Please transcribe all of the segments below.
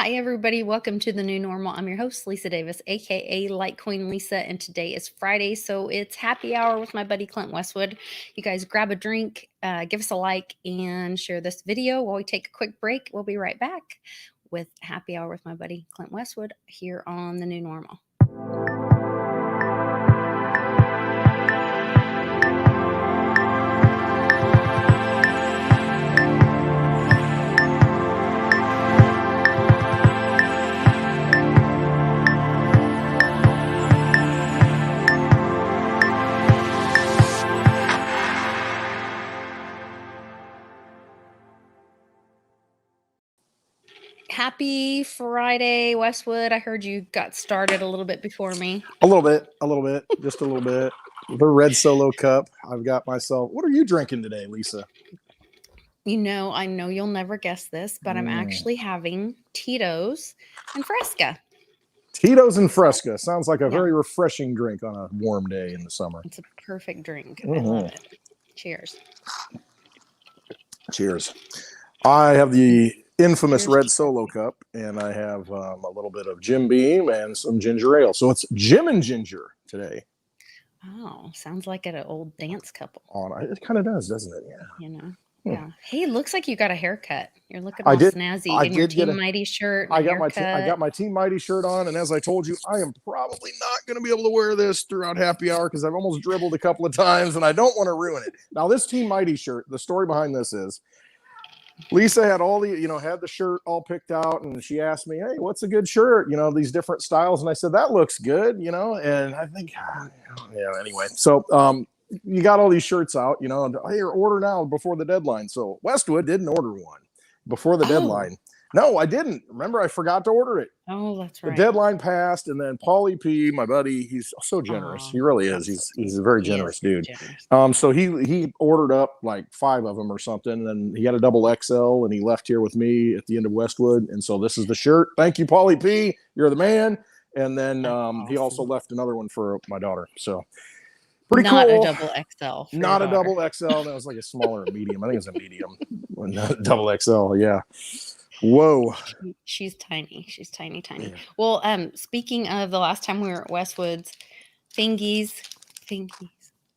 Hi, everybody. Welcome to the new normal. I'm your host, Lisa Davis, aka Litecoin Lisa, and today is Friday, so it's happy hour with my buddy Clint Westwood. You guys grab a drink, give us a like, and share this video while we take a quick break. We'll be right back with happy hour with my buddy Clint Westwood here on the new normal. Happy Friday, Westwood. I heard you got started a little bit before me. A little bit, just a little bit. The red solo cup. I've got myself. What are you drinking today, Lisa? You know, I know you'll never guess this, but I'm actually having Tito's and Fresca. Tito's and Fresca. Sounds like a very refreshing drink on a warm day in the summer. It's a perfect drink. I love it. Cheers. Cheers. I have the infamous red solo cup, and I have a little bit of Jim Beam and some ginger ale. So it's Jim and ginger today. Oh, sounds like an old dance couple. It kind of does, doesn't it? Yeah. You know. Yeah. Hey, looks like you got a haircut. You're looking all snazzy in your Team Mighty shirt. I got my Team Mighty shirt on, and as I told you, I am probably not going to be able to wear this throughout happy hour because I've almost dribbled a couple of times, and I don't want to ruin it. Now, this Team Mighty shirt, the story behind this is Lisa had had the shirt all picked out, and she asked me, "Hey, what's a good shirt? These different styles." And I said, "That looks good," and I think, anyway. So, you got all these shirts out, hey, order now before the deadline. So Westwood didn't order one before the deadline. No, I didn't. Remember, I forgot to order it. Oh, that's right. The deadline passed, and then Paulie P, my buddy, he's so generous. He really is. He's a very generous dude. So he ordered up like 5 of them or something, and then he had a double XL, and he left here with me at the end of Westwood. And so this is the shirt. Thank you, Paulie P. You're the man. And then he also left another one for my daughter. So pretty cool. Not a double XL. Not a double XL. That was like a smaller medium. I think it's a medium. Double XL. Yeah. Whoa. She's tiny. She's tiny. Yeah. Well, speaking of the last time we were at Westwood's, Fingies.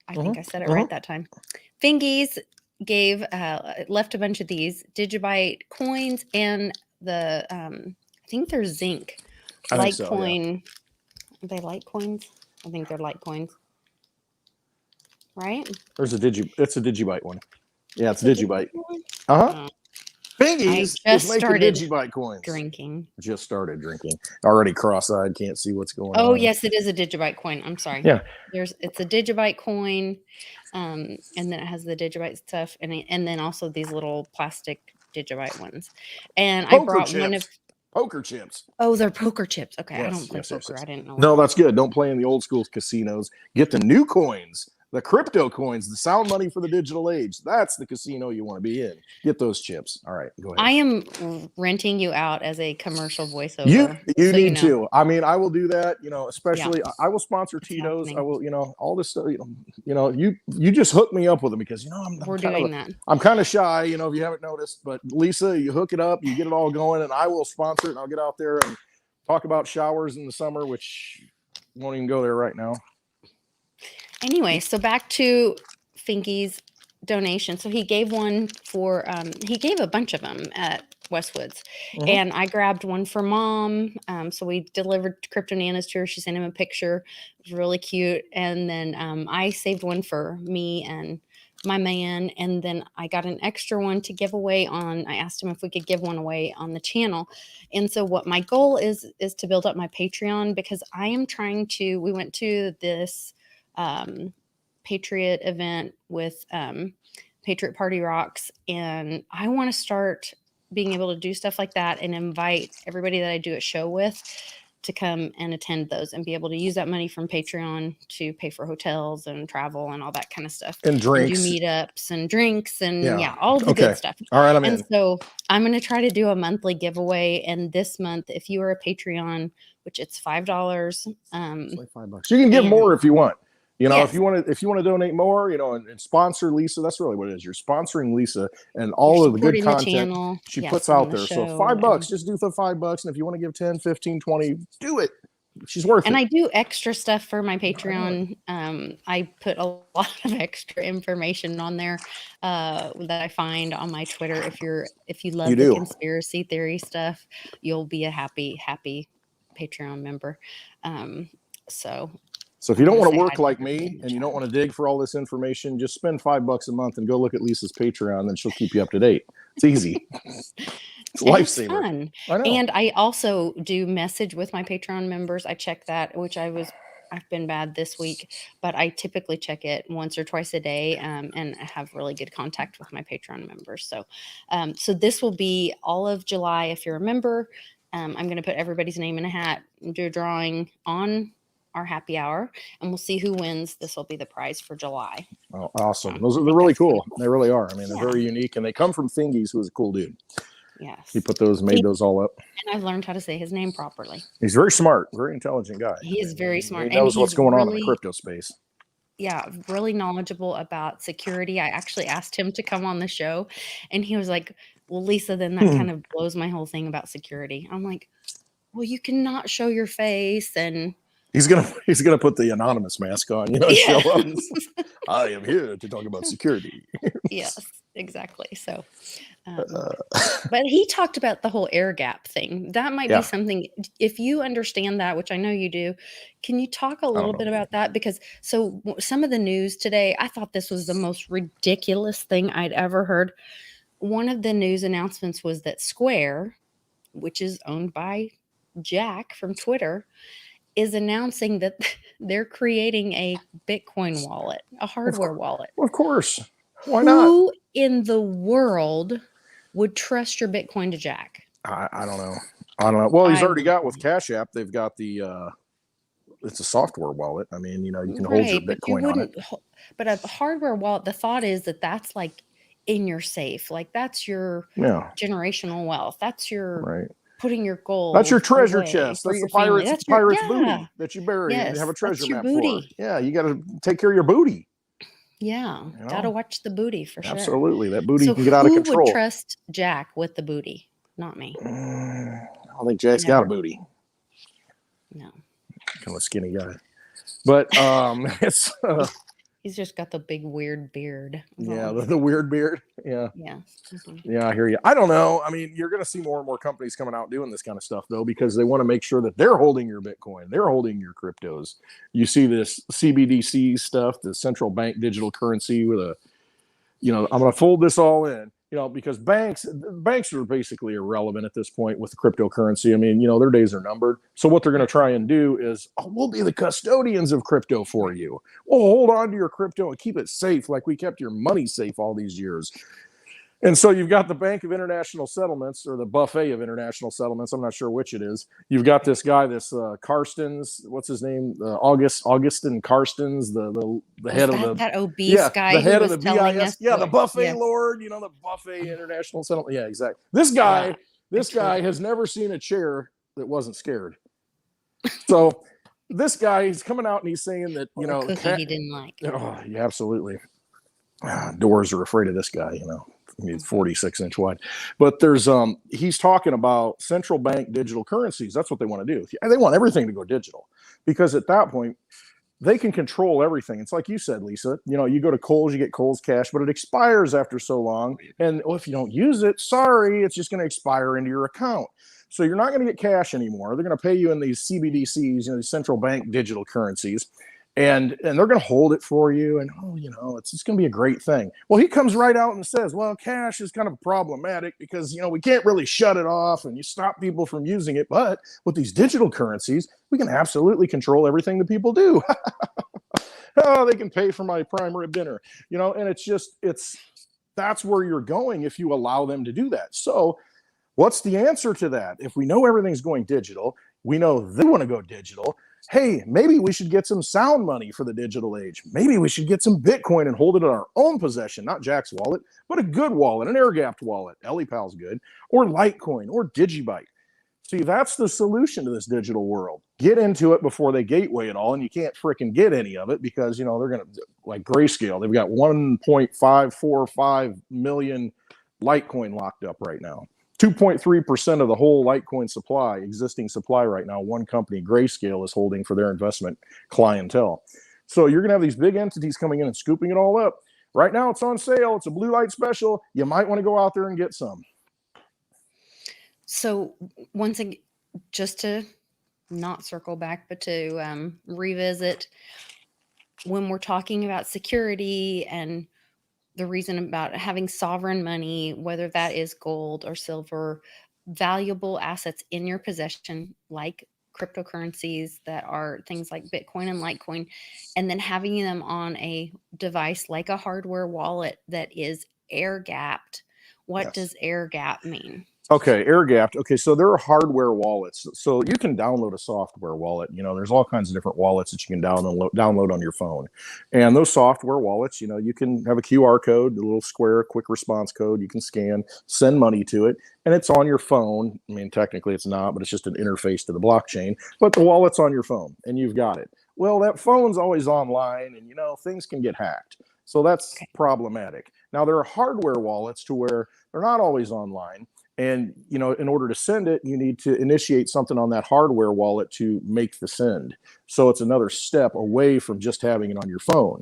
I think I said it right that time. Fingies left a bunch of these Digibyte coins and the I think they're zinc Litecoin. Are they Litecoins? I think they're Litecoins. Right? It's a Digibyte one. Yeah, it's a Digibyte. Fingies is making Digibyte coins. Just started drinking. Already cross-eyed, can't see what's going on. Oh, yes, it is a Digibyte coin. I'm sorry. Yeah. It's a Digibyte coin, and then it has the Digibyte stuff, and then also these little plastic Digibyte ones. And I brought one of poker chips. Oh, they're poker chips. Okay, yes, I don't play poker. Yes. I didn't know. No, that's good. Don't play in the old school casinos. Get the new coins. The crypto coins, the sound money for the digital age. That's the casino you want to be in. Get those chips. All right, go ahead. I am renting you out as a commercial voiceover. You need to. I mean, I will do that, especially I will sponsor Tito's. I will, all this stuff, you just hook me up with them because, I'm kind of shy, if you haven't noticed. But Lisa, you hook it up, you get it all going, and I will sponsor it, and I'll get out there and talk about showers in the summer, which won't even go there right now. Anyway, so back to Finky's donation. So he gave one for, he gave a bunch of them at Westwood's. And I grabbed one for Mom. So we delivered Crypto Nana's to her. She sent him a picture. It was really cute. And then I saved one for me and my man. And then I got an extra one to give away I asked him if we could give one away on the channel. And so what my goal is to build up my Patreon, because I am we went to this Patriot event with Patriot Party Rocks, and I want to start being able to do stuff like that and invite everybody that I do a show with to come and attend those and be able to use that money from Patreon to pay for hotels and travel and all that kind of stuff. And drinks. And do meetups and drinks and all the good stuff. All right, I'm in. So I'm going to try to do a monthly giveaway. And this month, if you are a Patreon, which it's $5. It's like $5. You can give more if you want. You know, Yes. if you want to donate more, you know, and sponsor Lisa, that's really what it is. You're sponsoring Lisa and You're all of the good supporting the content channel. she Yes, puts and out the there. So show. $5, just do the $5. And if you want to give 10, 15, 20, do it. She's worth And it. I do extra stuff for my Right. Patreon. I put a lot of extra information on there that I find on my Twitter. If you love You the do. conspiracy theory stuff, you'll be a happy Patreon member. So So if you don't I'm want to gonna say hi work to like everybody me in the and you chat. don't want to dig for all this information, just spend $5 a month and go look at Lisa's Patreon, and she'll keep you up to date. It's easy. It's a And it's lifesaver. fun. I know. And I also do message with my Patreon members. I check that, which I've been bad this week, but I typically check it once or twice a day, and I have really good contact with my Patreon members. So, so this will be all of July. If you're a member, I'm going to put everybody's name in a hat and do a drawing on our happy hour, and we'll see who wins. This will be the prize for July. Oh, awesome. So, They're really cool. They really are. I mean, they're Yeah. very unique, and they come from Thingies, who is a cool dude. Yes. He made those all up. And I've learned how to say his name properly. He's very smart, very intelligent guy. He is very smart. He knows and what's he's going on in the really, crypto space. Yeah, really knowledgeable about security. I actually asked him to come on the show, and he was like, well, Lisa, then that kind of blows my whole thing about security. I'm like, well, you cannot show your face. And he's gonna put the anonymous mask on, you know, Yeah. show up. I am here to talk about security. Yes, exactly. So, but he talked about the whole air gap thing. That might Yeah. be something, if you understand that, which I know you do, can you talk a little bit about that? Because some of the news today, I thought this was the most ridiculous thing I'd ever heard. One of the news announcements was that Square, which is owned by Jack from Twitter, is announcing that they're creating a Bitcoin wallet, a hardware wallet. Well, of course. Why not? Who in the world would trust your Bitcoin to Jack? I don't know. Well, he's already got with Cash App. They've got it's a software wallet. I mean, you know, you can hold your Bitcoin on it. But a hardware wallet, the thought is that that's like in your safe. Like that's your generational wealth. That's your putting your gold. That's your treasure chest. That's the pirate's booty that you bury and you have a treasure map for. Yeah, you got to take care of your booty. Yeah, gotta watch the booty for sure. Absolutely, that booty can get out of control. Who would trust Jack with the booty? Not me. I don't think Jack's got a booty. No, kind of a skinny guy, but it's. He's just got the big weird beard. Yeah, the weird beard. Yeah. Yeah. Mm-hmm. Yeah, I hear you. I don't know. I mean, you're going to see more and more companies coming out doing this kind of stuff, though, because they want to make sure that they're holding your Bitcoin. They're holding your cryptos. You see this CBDC stuff, the central bank digital currency with I'm going to fold this all in. Because banks are basically irrelevant at this point with cryptocurrency. I mean, their days are numbered. So what they're going to try and do is, we'll be the custodians of crypto for you. We'll hold on to your crypto and keep it safe like we kept your money safe all these years. And so you've got the Bank of International Settlements, or the Buffet of International Settlements. I'm not sure which it is. You've got this guy, Karstens. What's his name? Augustin Karstens, the head of that obese guy. The head of the BIS. Yeah, the Buffet Lord. The Buffet International Settlement. Yeah, exactly. This guy has never seen a chair that wasn't scared. So this guy, he's coming out and he's saying that cookie he didn't like. Oh, yeah, absolutely. Doors are afraid of this guy. He's 46-inch wide, but he's talking about central bank digital currencies. That's what they want to do. They want everything to go digital, because at that point they can control everything. It's like you said, Lisa, you go to Kohl's, you get Kohl's Cash, but it expires after so long. And if you don't use it, sorry, it's just going to expire into your account. So you're not going to get cash anymore. They're going to pay you in these CBDCs, these central bank digital currencies. And they're going to hold it for you, and it's just going to be a great thing. Well, he comes right out and says, well, cash is kind of problematic because we can't really shut it off and you stop people from using it. But with these digital currencies, we can absolutely control everything that people do. They can pay for my prime rib dinner, and that's where you're going if you allow them to do that. So what's the answer to that? If we know everything's going digital, we know they want to go digital. Hey, maybe we should get some sound money for the digital age. Maybe we should get some Bitcoin and hold it in our own possession, not Jack's wallet, but a good wallet, an air-gapped wallet. ElliePal's good, or Litecoin, or Digibyte. See, that's the solution to this digital world. Get into it before they gateway it all, and you can't freaking get any of it because they're gonna, like Grayscale. They've got 1.545 million Litecoin locked up right now. 2.3% of the whole Litecoin supply, existing supply right now, one company, Grayscale, is holding for their investment clientele. So you're gonna have these big entities coming in and scooping it all up. Right now, it's on sale. It's a blue light special. You might want to go out there and get some. So once again, just to not circle back, but to revisit, when we're talking about security and the reason about having sovereign money, whether that is gold or silver, valuable assets in your possession, like cryptocurrencies that are things like Bitcoin and Litecoin, and then having them on a device like a hardware wallet that is air gapped. What Yes. does air gap mean? Okay, air gapped. Okay, so there are hardware wallets. So you can download a software wallet. There's all kinds of different wallets that you can download on your phone. And those software wallets, you can have a QR code, a little square quick response code you can scan, send money to it, and it's on your phone. I mean, technically it's not, but it's just an interface to the blockchain. But the wallet's on your phone and you've got it. Well, that phone's always online and things can get hacked. So that's problematic. Now there are hardware wallets to where they're not always online. And, in order to send it, you need to initiate something on that hardware wallet to make the send. So it's another step away from just having it on your phone.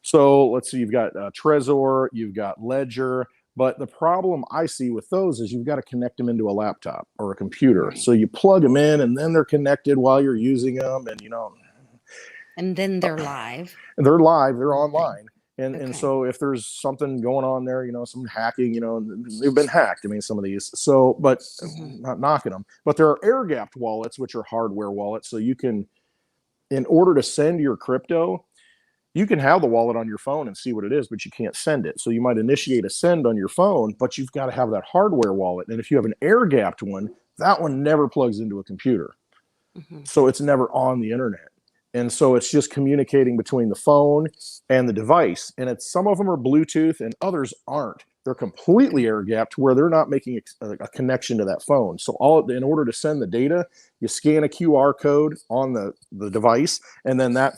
So let's see, you've got Trezor, you've got Ledger. But the problem I see with those is you've got to connect them into a laptop or a computer. Right. So you plug them in and then they're connected while you're using them. And then they're live. They're live, they're online. Okay. And so if there's something going on there, some hacking, they've been hacked. I mean, some of these. So, but not knocking them. But there are air gapped wallets, which are hardware wallets. So you can, in order to send your crypto, you can have the wallet on your phone and see what it is, but you can't send it. So you might initiate a send on your phone, but you've got to have that hardware wallet. And if you have an air gapped one, that one never plugs into a computer. So it's never on the internet. And so it's just communicating between the phone and the device. And some of them are Bluetooth and others aren't. They're completely air gapped where they're not making a connection to that phone. So in order to send the data, you scan a QR code on the device, and then that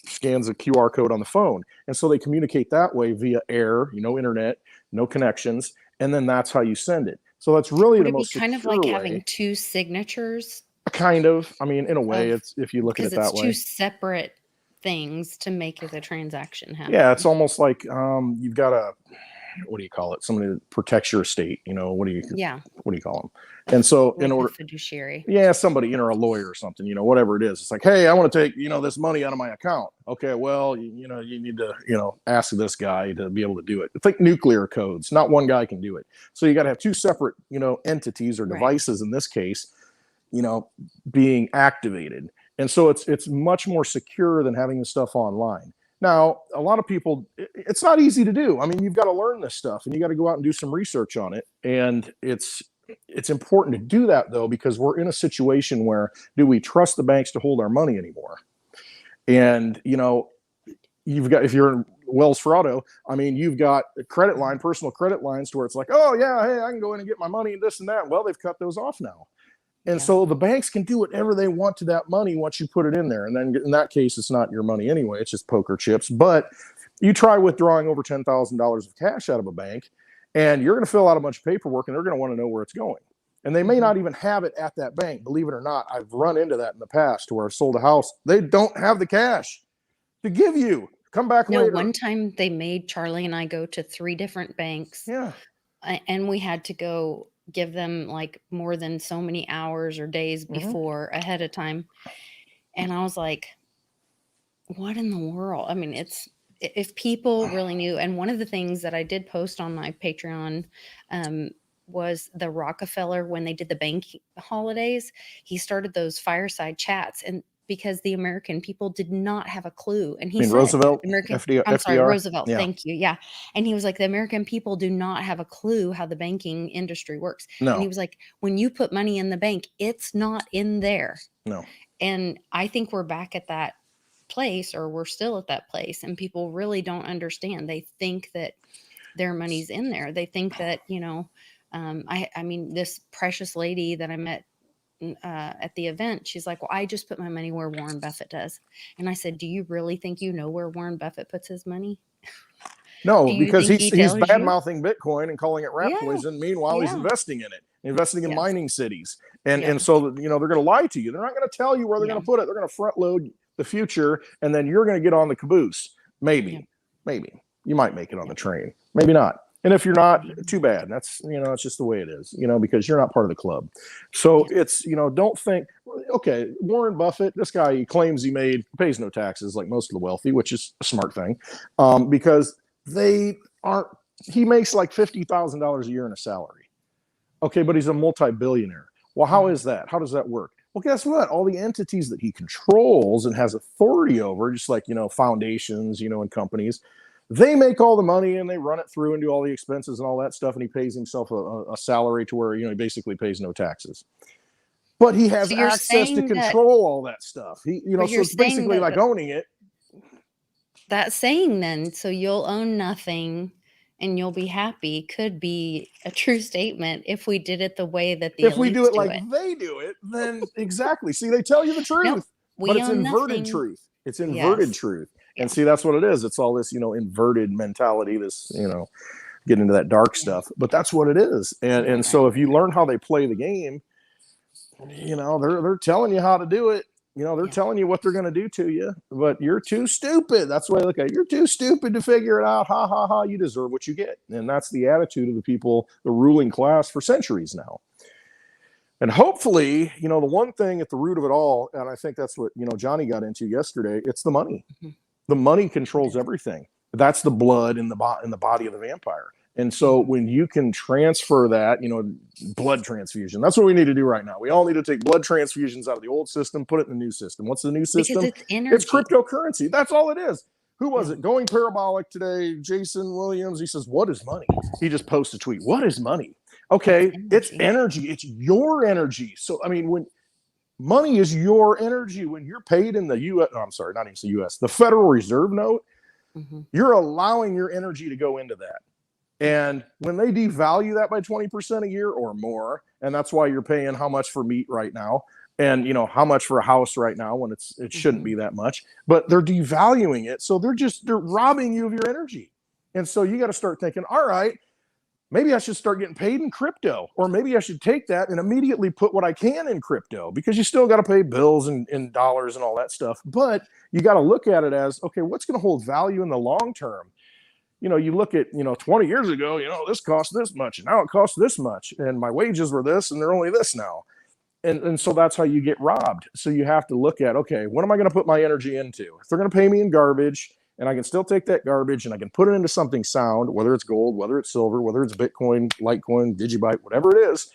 scans a QR code on the phone. And so they communicate that way via air, internet, no connections. And then that's how you send it. So that's really the most secure way. Would it be kind of like having two signatures? Kind of. I mean, in a way, it's if you look at it that way. Because it's two separate things to make the transaction happen. Yeah, it's almost like you've got what do you call it? Somebody that protects your estate. What do you call them? And so like in order, fiduciary. Yeah, somebody, or a lawyer or something, whatever it is. It's like, hey, I want to take, this money out of my account. Okay, well, you need to, ask this guy to be able to do it. It's like nuclear codes. Not one guy can do it. So you got to have two separate, entities or devices in this case, being activated. And so it's much more secure than having the stuff online. Now, a lot of people, it's not easy to do. I mean, you've got to learn this stuff and you got to go out and do some research on it. And it's important to do that, though, because we're in a situation where do we trust the banks to hold our money anymore? And, you've got, if you're in Wells Fargo, I mean, you've got a credit line, personal credit lines to where it's like, oh, yeah, hey, I can go in and get my money and this and that. Well, they've cut those off now. And so the banks can do whatever they want to that money once you put it in there. And then in that case, it's not your money anyway. It's just poker chips. But you try withdrawing over $10,000 of cash out of a bank, and you're going to fill out a bunch of paperwork, and they're going to want to know where it's going. And they may not even have it at that bank. Believe it or not, I've run into that in the past where I've sold a house. They don't have the cash to give you. Come back later. One time they made Charlie and I go to 3 different banks. Yeah. And we had to go give them like more than so many hours or days before ahead of time. And I was like, what in the world? I mean, if people really knew. And one of the things that I did post on my Patreon was the Rockefeller, when they did the bank holidays, he started those fireside chats, and because the American people did not have a clue. And he said, Roosevelt, FDR. Roosevelt. Yeah. Thank you. Yeah. And he was like, the American people do not have a clue how the banking industry works. No. And he was like, when you put money in the bank, it's not in there. No. And I think we're back at that place, or we're still at that place, and people really don't understand. They think that their money's in there. They think that, I mean, this precious lady that I met at the event, she's like, well, I just put my money where Warren Buffett does. And I said, do you really think you know where Warren Buffett puts his money? No, Do you because think he's he tells bad you? mouthing Bitcoin and calling it rat Yeah. poison. Meanwhile, he's Yeah. investing in it, investing in Yes. mining cities. And Yeah. so, you know, they're going to lie to you. They're not going to tell you where they're Yeah. going to put it. They're going to front load the future, and then you're going to get on the caboose. Maybe, Yeah. maybe you might make it on the train. Maybe not. And if you're not, Yeah. too bad. That's, you know, it's just the way it is, you know, because you're not part of the club. So it's, you know, don't think, okay, Warren Buffett, this guy, he claims he pays no taxes like most of the wealthy, which is a smart thing, because they aren't, he makes like $50,000 a year in a salary. Okay, but he's a multi-billionaire. Well, how is that? How does that work? Well, guess what? All the entities that he controls and has authority over, just like, you know, foundations, you know, and companies, they make all the money and they run it through and do all the expenses and all that stuff. And he pays himself a salary to where, you know, he basically pays no taxes. But he has access to control all that stuff. He, you know, so it's basically like owning it. That saying then, so you'll own nothing and you'll be happy, could be a true statement if we did it the way that the if we do it like they do it, then exactly. See, they tell you the truth, Nope, but it's inverted nothing. truth. It's inverted truth. And see, that's what it is. It's all this, you know, inverted mentality, this, you know, get into that dark stuff, but that's what it is. And so if you learn how they play the game, you know, they're telling you how to do it. You know, they're telling you what they're going to do to you, but you're too stupid. That's the way I look at it. You're too stupid to figure it out. Ha, ha, ha. You deserve what you get. And that's the attitude of the people, the ruling class for centuries now. And hopefully, you know, the one thing at the root of it all, and I think that's what, you know, Johnny got into yesterday, it's the money. Mm-hmm. The money controls everything. That's the blood in the body of the vampire. And so when you can transfer that, you know, blood transfusion, that's what we need to do right now. We all need to take blood transfusions out of the old system, put it in the new system. What's the new system? Because it's energy. It's cryptocurrency. That's all it is. Who was it? Going parabolic today, Jason Williams. He says, what is money? He just posted a tweet. What is money? Okay, it's energy. It's your energy. So, I mean, when money is your energy, when you're paid in the U.S., I'm sorry, not even the U.S., the Federal Reserve note, you're allowing your energy to go into that. And when they devalue that by 20% a year or more, and that's why you're paying how much for meat right now, and you know how much for a house right now when it shouldn't be that much, but they're devaluing it, so they're robbing you of your energy. And so you got to start thinking, all right, maybe I should start getting paid in crypto, or maybe I should take that and immediately put what I can in crypto, because you still got to pay bills in dollars and all that stuff. But you got to look at it as, okay, what's going to hold value in the long term? You know, you look at, you know, 20 years ago, you know, this cost this much and now it costs this much and my wages were this and they're only this now. And so that's how you get robbed. So you have to look at, okay, what am I going to put my energy into? If they're going to pay me in garbage and I can still take that garbage and I can put it into something sound, whether it's gold, whether it's silver, whether it's Bitcoin, Litecoin, Digibyte, whatever it is,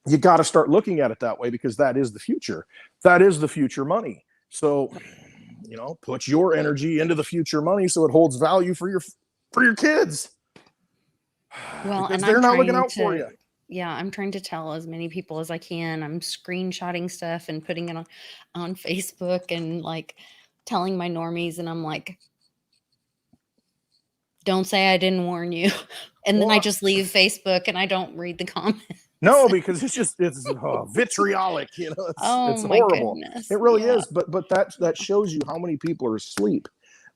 you got to start looking at it that way, because that is the future. That is the future money. So, you know, put your energy into the future money so it holds value for your kids. Well, because they're not looking out for you. Yeah, I'm trying to tell as many people as I can. I'm screenshotting stuff and putting it on Facebook and like telling my normies, and I'm like, don't say I didn't warn you. And then I just leave Facebook and I don't read the comments. No, because it's vitriolic, you know, it's horrible. Goodness. It really is. But that shows you how many people are asleep.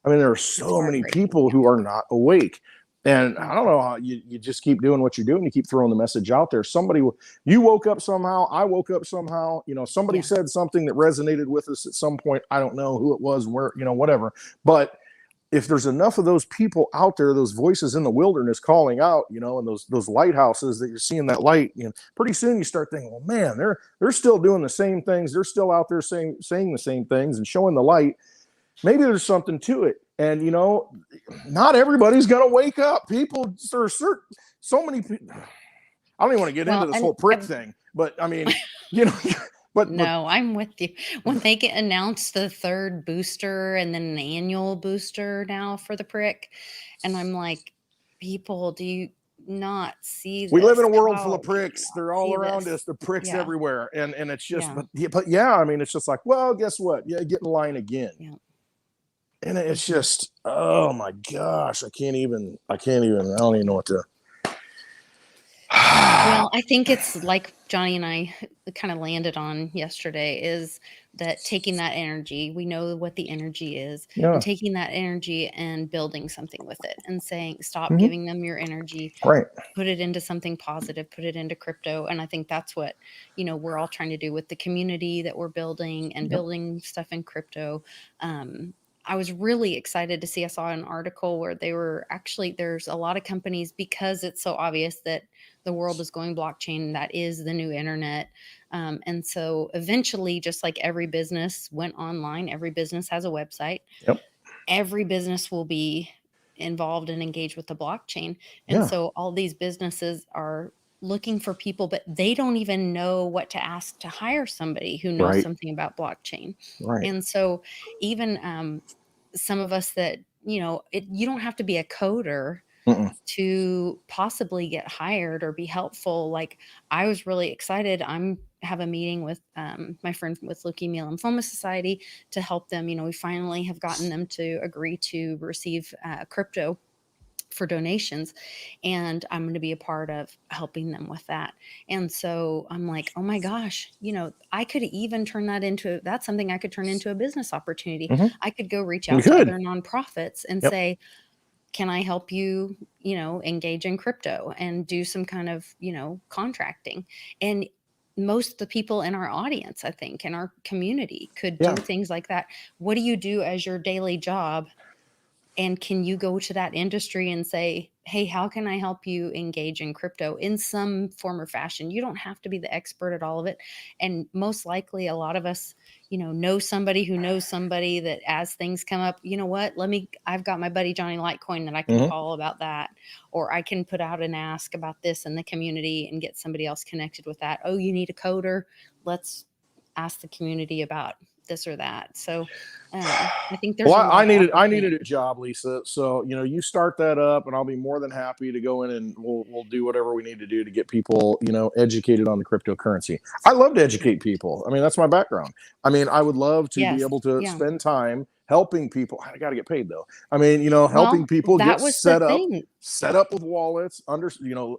I mean, there are so many people who are not awake. And I don't know how you just keep doing what you're doing. You keep throwing the message out there. You woke up somehow. I woke up somehow. You know, somebody said something that resonated with us at some point. I don't know who it was, where, you know, whatever. But if there's enough of those people out there, those voices in the wilderness calling out, you know, and those lighthouses that you're seeing that light, you know, pretty soon you start thinking, well, man, they're still doing the same things. They're still out there saying the same things and showing the light. Maybe there's something to it. And, you know, not everybody's going to wake up. People, so many people, I don't even want to get into this whole prick thing, but I mean, you know, but no, I'm with you. When they get announced the third booster and then an annual booster now for the prick, and I'm like, people, do you not see this? We live in a world full of pricks. They're all around us. The pricks everywhere. And it's just, but yeah, I mean, it's just like, well, guess what? Yeah, get in line again. Yeah. And it's just, oh my gosh, I don't even know what to. Well, I think it's like Johnny and I kind of landed on yesterday is that taking that energy, we know what the energy is, and Yeah. taking that energy and building something with it and saying, stop Mhm. giving them your energy, Right. put it into something positive, put it into crypto. And I think that's what, we're all trying to do with the community that we're building and Yep. building stuff in crypto. I was really excited to see, I saw an article where they were actually, there's a lot of companies, because it's so obvious that the world is going blockchain. That is the new internet. And so eventually, just like every business went online, every business has a website. Yep. Every business will be involved and engaged with the blockchain. And Yeah. so all these businesses are looking for people, but they don't even know what to ask to hire somebody who knows Right. something about blockchain. Right. And so even some of us that, you don't have to be a coder Mm-mm. to possibly get hired or be helpful. Like, I was really excited. Have a meeting with my friend with Leukemia Lymphoma Society to help them. We finally have gotten them to agree to receive crypto for donations, and I'm going to be a part of helping them with that. And so I'm like, oh my gosh, I could even turn that's something I could turn into a business opportunity. Mhm. I could go reach You out to could. other nonprofits and Yep. say, can I help you, engage in crypto and do some kind of, contracting? And most of the people in our audience, I think, in our community could Yeah. do things like that. What do you do as your daily job? And can you go to that industry and say, hey, how can I help you engage in crypto in some form or fashion? You don't have to be the expert at all of it. And most likely, a lot of us, know somebody who knows somebody that as things come up, you know what, I've got my buddy Johnny Litecoin that I can Mhm. call about that. Or I can put out an ask about this in the community and get somebody else connected with that. Oh, you need a coder? Let's ask the community about this or that. So I think there's Well, a I lot of needed a opportunity. job, Lisa. So you start that up, and I'll be more than happy to go in and we'll do whatever we need to do to get people educated on the cryptocurrency. I love to educate people. I mean, that's my background. I mean, I would love to be Yes. able to Yeah. spend time helping people. I got to get paid though. I mean, helping Well, people get that was the thing. set up with wallets,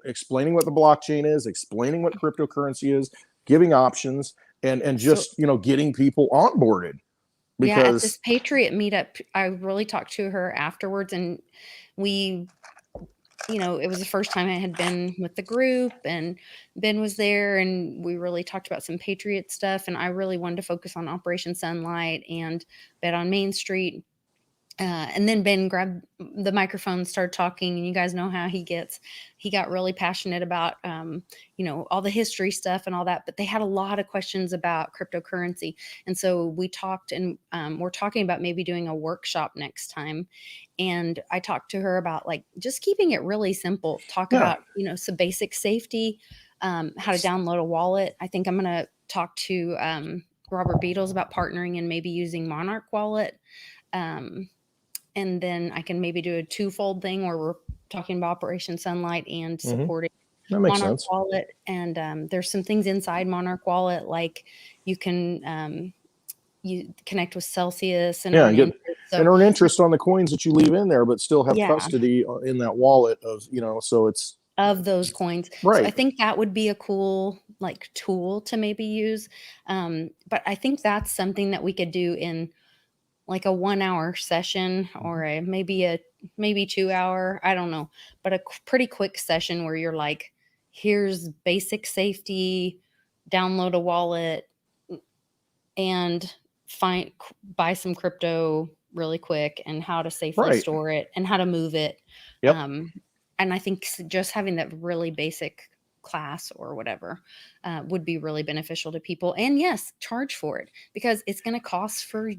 explaining what the blockchain is, explaining what cryptocurrency is, giving options, and So, just getting people onboarded yeah, at this because Patriot meetup, I really talked to her afterwards, and we, it was the first time I had been with the group, and Ben was there, and we really talked about some Patriot stuff. And I really wanted to focus on Operation Sunlight and Bet on Main Street. And then Ben grabbed the microphone, started talking, and you guys know how he gets. He got really passionate about, all the history stuff and all that. But they had a lot of questions about cryptocurrency, and so we talked, and we're talking about maybe doing a workshop next time. And I talked to her about like just keeping it really simple. Talk yeah. about some basic safety, how to download a wallet. I think I'm gonna talk to Robert Beatles about partnering and maybe using Monarch Wallet. And then I can maybe do a twofold thing where we're talking about Operation Sunlight and Hmm. supporting That makes Monarch sense. Wallet. And there's some things inside Monarch Wallet, like you can you connect with Celsius and Yeah, earn and get interest. and So earn interest on the coins that you leave in there, but still have yeah, custody in that wallet of so it's of those coins. So I right. think that would be a cool like tool to maybe use. But I think that's something that we could do in like a 1 hour session or maybe 2 hour, I don't know, but a pretty quick session where you're like, here's basic safety, download a wallet and buy some crypto really quick and how to safely Right. store it and how to move it. Yep. Um, and I think just having that really basic class or whatever would be really beneficial to people. And yes, charge for it because it's going to cost for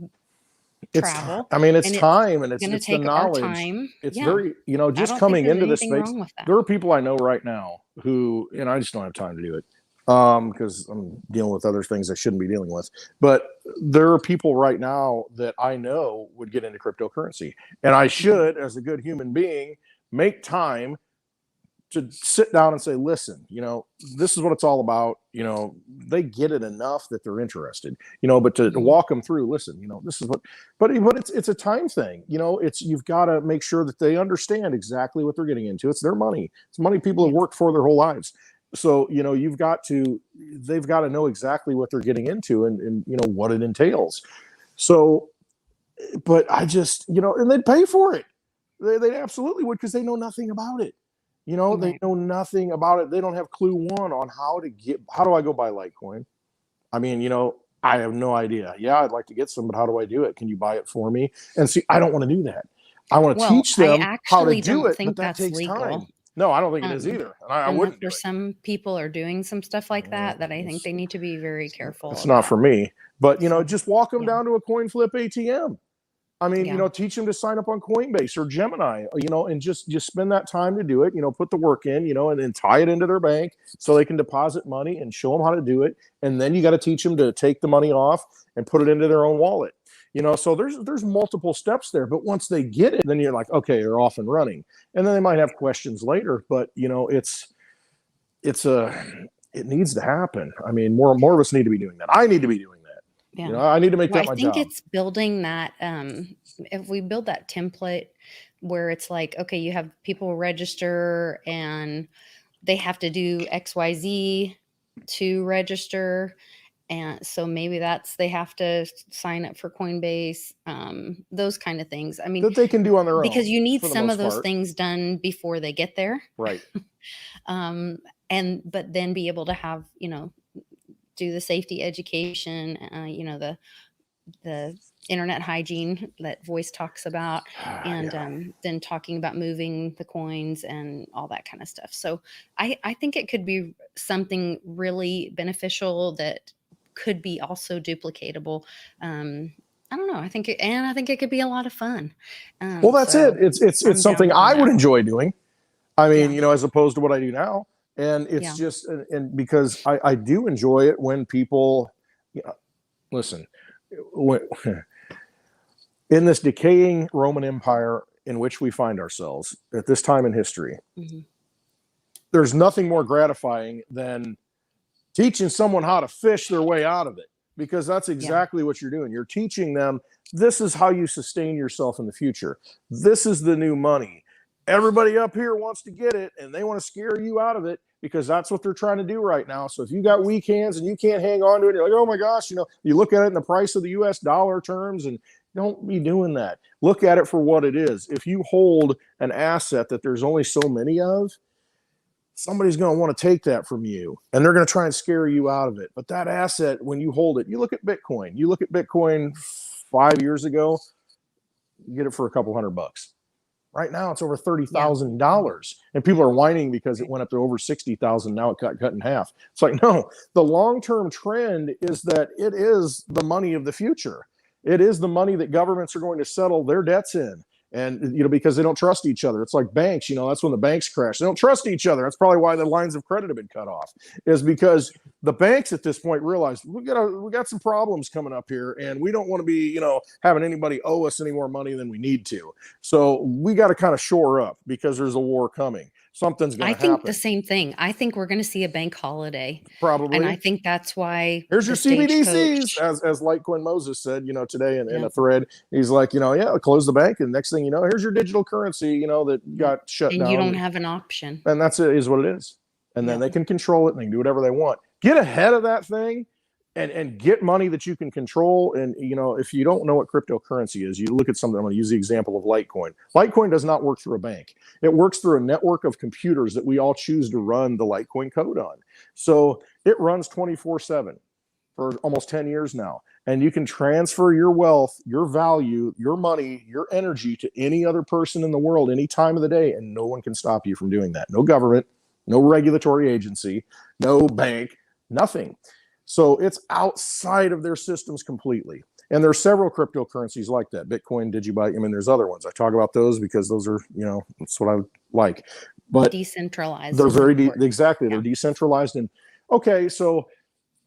It's travel, I mean, it's and it's time and gonna it's the take our knowledge. time. It's Yeah, very, I just don't think coming there's into the anything space. wrong with that. There are people I know right now who, and I just don't have time to do it because I'm dealing with other things I shouldn't be dealing with. But there are people right now that I know would get into cryptocurrency, and I Mhm. should, as a good human being, make time to sit down and say, listen, this is what it's all about. They get it enough that they're interested, but to Mhm. walk them through, listen, this is what, but it's a time thing, you've got to make sure that they understand exactly what they're getting into. It's their money. It's money people have Yes. worked for their whole lives. So, they've got to know exactly what they're getting into and what it entails. So, but I just, and they'd pay for it. They absolutely would, because they know nothing about it. They know nothing about it. They don't have clue one on how do I go buy Litecoin? I mean, I have no idea. Yeah, I'd like to get some, but how do I do it? Can you buy it for me? And see, I don't want to do that. I want to teach them how to do it, but that takes time. No, I don't think it is either. And I wouldn't do it. Some people are doing some stuff like that I think they need to be very careful. It's not for me. But, just walk them down to a coin flip ATM. I mean, teach them to sign up on Coinbase or Gemini, and just spend that time to do it, put the work in, and then tie it into their bank so they can deposit money and show them how to do it. And then you got to teach them to take the money off and put it into their own wallet. So there's multiple steps there. But once they get it, then you're like, okay, they're off and running. And then they might have questions later, but it needs to happen. I mean, more of us need to be doing that. I need to be doing that. Yeah. I need to make that my job. I think it's building that. If we build that template where it's like, okay, you have people register and they have to do XYZ to register. And so maybe they have to sign up for Coinbase, those kind of things. I mean, that they can do on their own, because you need some of those things done before they get there. Right. But then be able to have, do the safety education, the internet hygiene that Voice talks about, and then talking about moving the coins and all that kind of stuff. So I think it could be something really beneficial that could be also duplicatable. I don't know. I think it could be a lot of fun. Well, that's it. It's something I would enjoy doing. I mean, as opposed to what I do now. And it's just, and because I do enjoy it when people, listen, in this decaying Roman Empire in which we find ourselves at this time in history, there's nothing more gratifying than teaching someone how to fish their way out of it, because that's exactly what you're doing. You're teaching them, this is how you sustain yourself in the future. This is the new money. Everybody up here wants to get it, and they want to scare you out of it, because that's what they're trying to do right now. So if you got weak hands and you can't hang on to it, you're like, oh my gosh, you look at it in the price of the US dollar terms, and don't be doing that. Look at it for what it is. If you hold an asset that there's only so many of, somebody's going to want to take that from you, and they're going to try and scare you out of it. But that asset, when you hold it, you look at Bitcoin 5 years ago, you get it for a couple $100. Right now, it's over $30,000, and people are whining because it went up to over 60,000. Now it got cut in half. It's like, no, the long-term trend is that it is the money of the future. It is the money that governments are going to settle their debts in. And, because they don't trust each other. It's like banks, that's when the banks crash. They don't trust each other. That's probably why the lines of credit have been cut off, is because the banks at this point realized we got some problems coming up here, and we don't want to be, having anybody owe us any more money than we need to. So we got to kind of shore up, because there's a war coming. Something's going to happen. I think the same thing. I think we're going to see a bank holiday. Probably. And I think that's why. Here's your CBDCs, as Litecoin Moses said, today in a thread. He's like, close the bank, and next thing you know, here's your digital currency, that got shut down. And you don't have an option. And that's it, is what it is. And then they can control it, and they can do whatever they want. Get ahead of that thing and get money that you can control. And, if you don't know what cryptocurrency is, you look at something. I'm going to use the example of Litecoin. Litecoin does not work through a bank. It works through a network of computers that we all choose to run the Litecoin code on. So it runs 24/7 for almost 10 years now. And you can transfer your wealth, your value, your money, your energy to any other person in the world, any time of the day. And no one can stop you from doing that. No government, no regulatory agency, no bank, nothing. So it's outside of their systems completely. And there are several cryptocurrencies like that. Bitcoin, Digibyte. I mean, there's other ones. I talk about those because those are, that's what I like. But decentralized. They're very, exactly. They're decentralized. And okay, so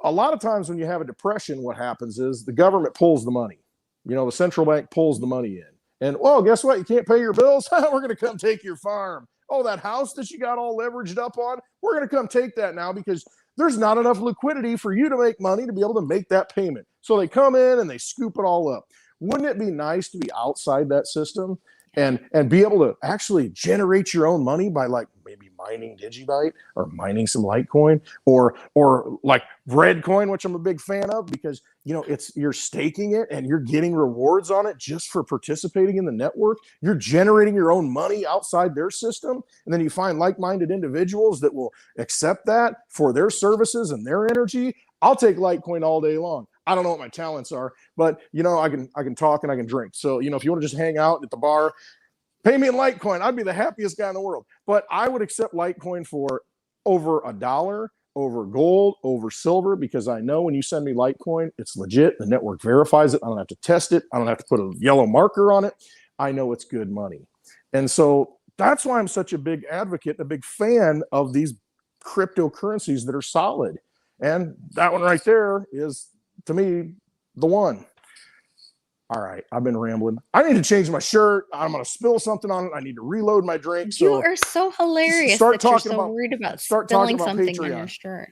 a lot of times when you have a depression, what happens is the government pulls the money. The central bank pulls the money in. And, well, guess what? You can't pay your bills? We're going to come take your farm. Oh, that house that you got all leveraged up on? We're going to come take that now, because there's not enough liquidity for you to make money to be able to make that payment. So they come in and they scoop it all up. Wouldn't it be nice to be outside that system and be able to actually generate your own money by like maybe mining Digibyte or mining some Litecoin or like Redcoin, which I'm a big fan of, because you're staking it and you're getting rewards on it just for participating in the network. You're generating your own money outside their system, and then you find like-minded individuals that will accept that for their services and their energy. I'll take Litecoin all day long. I don't know what my talents are, but I can talk and I can drink. So, if you want to just hang out at the bar, pay me in Litecoin. I'd be the happiest guy in the world. But I would accept Litecoin for over $1, over gold, over silver, because I know when you send me Litecoin, it's legit. The network verifies it. I don't have to test it. I don't have to put a yellow marker on it. I know it's good money. And so that's why I'm such a big advocate, a big fan of these cryptocurrencies that are solid. And that one right there is, to me, the one. All right, I've been rambling. I need to change my shirt. I'm going to spill something on it. I need to reload my drink. You are so hilarious that you're so worried about spilling something on your shirt.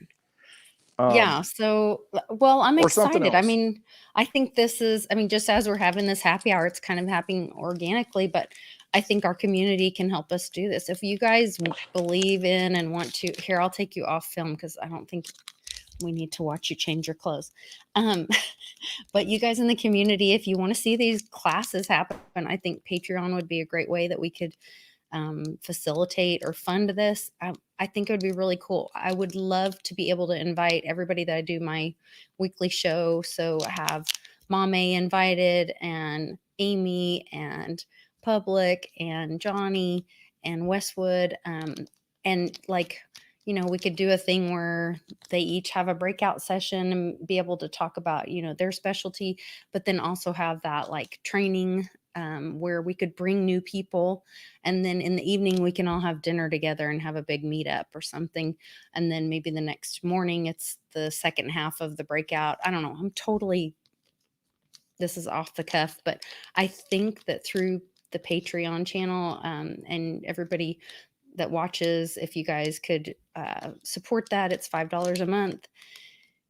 Yeah. So, well, I'm excited. I mean, I think this is, just as we're having this happy hour, it's kind of happening organically, but I think our community can help us do this. If you guys believe in and want to, here, I'll take you off film because I don't think we need to watch you change your clothes. But you guys in the community, if you want to see these classes happen, I think Patreon would be a great way that we could facilitate or fund this. I think it would be really cool. I would love to be able to invite everybody that I do my weekly show. So I have Mom A invited, and Amy, and Public, and Johnny, and Westwood, and like, we could do a thing where they each have a breakout session and be able to talk about, their specialty, but then also have that like training where we could bring new people. And then in the evening, we can all have dinner together and have a big meetup or something. And then maybe the next morning, it's the second half of the breakout. I don't know. This is off the cuff, but I think that through the Patreon channel and everybody that watches, if you guys could support that, it's $5 a month.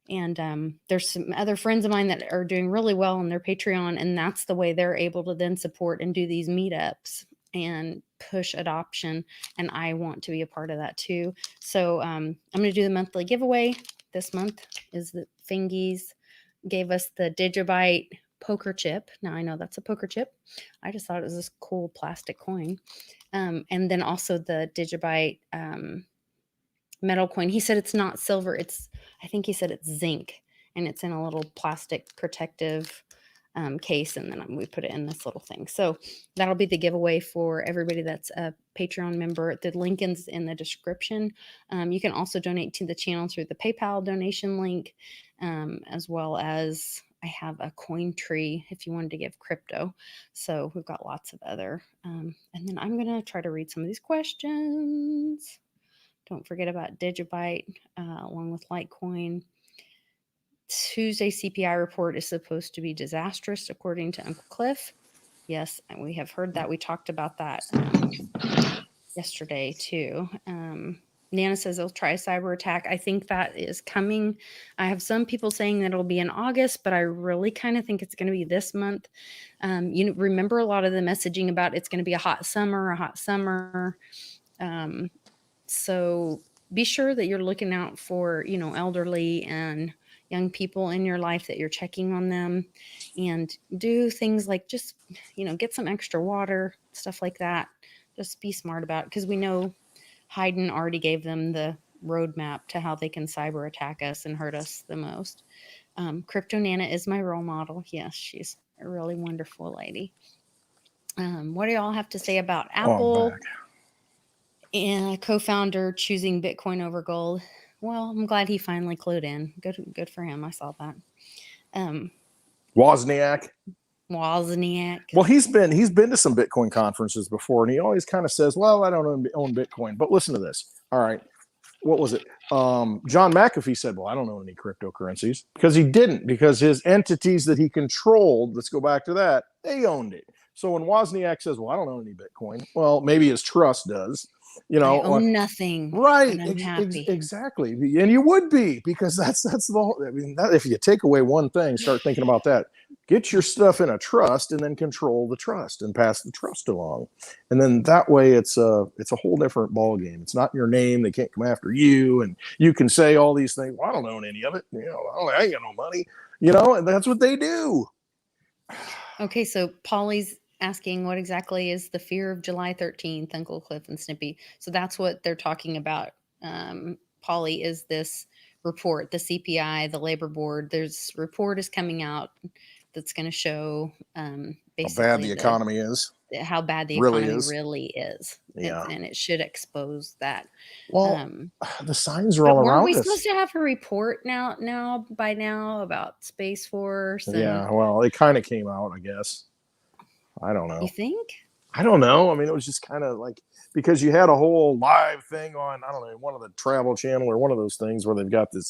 And there's some other friends of mine that are doing really well on their Patreon, and that's the way they're able to then support and do these meetups and push adoption. And I want to be a part of that too. So I'm going to do the monthly giveaway. This month is the Fingies gave us the Digibyte poker chip. Now I know that's a poker chip. I just thought it was this cool plastic coin. And then also the Digibyte metal coin. He said it's not silver. I think he said it's zinc, and it's in a little plastic protective case. And then we put it in this little thing. So that'll be the giveaway for everybody that's a Patreon member. The link is in the description. You can also donate to the channel through the PayPal donation link, as well as I have a coin tree if you wanted to give crypto. So we've got lots of other. And then I'm going to try to read some of these questions. Don't forget about Digibyte along with Litecoin. Tuesday CPI report is supposed to be disastrous, according to Uncle Cliff. Yes, and we have heard that. We talked about that yesterday too. Nana says they'll try a cyber attack. I think that is coming. I have some people saying that it'll be in August, but I really kind of think it's going to be this month. Remember a lot of the messaging about it's going to be a hot summer. So be sure that you're looking out for, elderly and young people in your life, that you're checking on them, and do things like just, get some extra water, stuff like that. Just be smart about it, because we know Hayden already gave them the roadmap to how they can cyber attack us and hurt us the most. Crypto Nana is my role model. Yes, she's a really wonderful lady. What do y'all have to say about Apple and co-founder choosing Bitcoin over gold? Well, I'm glad he finally clued in. Good for him. I saw that. Wozniak. Well, he's been to some Bitcoin conferences before, and he always kind of says, well, I don't own Bitcoin. But listen to this. All right. What was it? John McAfee said, well, I don't own any cryptocurrencies, because he didn't, because his entities that he controlled, let's go back to that, they owned it. So when Wozniak says, well, I don't own any Bitcoin, well, maybe his trust does. you I know, own nothing, right. and I'm happy. Exactly. And you would be, because that's the whole, I mean, if you take away one thing, start thinking about that. Get your stuff in a trust and then control the trust and pass the trust along. And then that way it's a whole different ball game. It's not in your name. They can't come after you. And you can say all these things. Well, I don't own any of it. You know, I ain't got no money, you know, and that's what they do. Okay, so Polly's asking what exactly is the fear of July 13th, Uncle Cliff and Snippy. So that's what they're talking about. Polly, is this report, the CPI, the labor board. There's report is coming out that's going to show basically How bad the economy is. How bad the Really economy is. really is. Yeah. And it should expose that. Well, the signs are But all weren't around we us. supposed to have a report by now about Space Force? And Yeah, well, it kind of came out, I guess. I don't know. you think? I don't know. I mean, it was just kind of like, because you had a whole live thing on, I don't know, one of the Travel Channel or one of those things where they've got the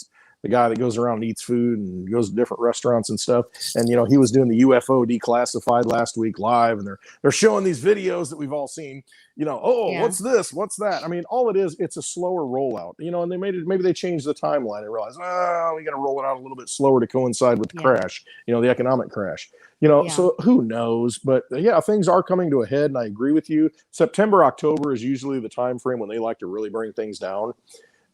guy that goes around and eats food and goes to different restaurants and stuff. And, you know, he was doing the UFO declassified last week live, and they're showing these videos that we've all seen, you know, what's this? What's that? I mean, all it is, it's a slower rollout, you know, and maybe they changed the timeline and realized, we got to roll it out a little bit slower to coincide with the crash, you know, the economic crash, you know, so who knows? But yeah, things are coming to a head, and I agree with you. September, October is usually the time frame when they like to really bring things down.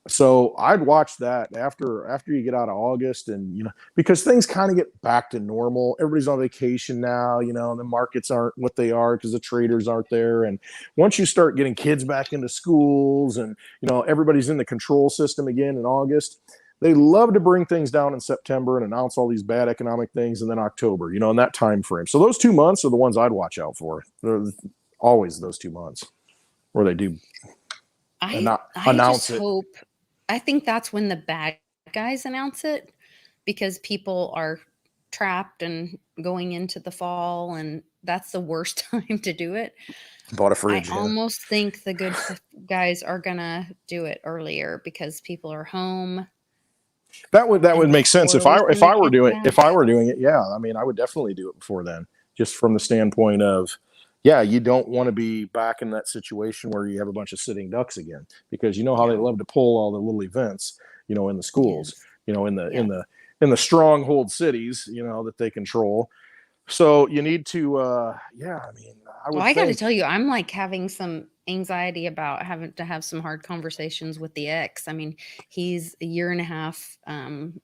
So I'd watch that after you get out of August, and, you know, because things kind of get back to normal. Everybody's on vacation now, you know, and the markets aren't what they are because the traders aren't there. And once you start getting kids back into schools, and, you know, everybody's in the control system again in August, they love to bring things down in September and announce all these bad economic things, and then October, you know, in that time frame. So those 2 months are the ones I'd watch out for. They're always those 2 months where they do announce it. I think that's when the bad guys announce it, because people are trapped and going into the fall, and that's the worst time to do it. Bought a fridge. I almost think the good guys are gonna do it earlier because people are home. That would make sense if I were doing it. Yeah, I mean, I would definitely do it before then, just from the standpoint of, yeah, you don't want to be back in that situation where you have a bunch of sitting ducks again, because you know how they love to pull all the little events, you know, in the schools, you know, in the stronghold cities, you know, that they control. So you need to, I mean, I got to tell you, I'm like having some anxiety about having to have some hard conversations with the ex. I mean, he's a year and a half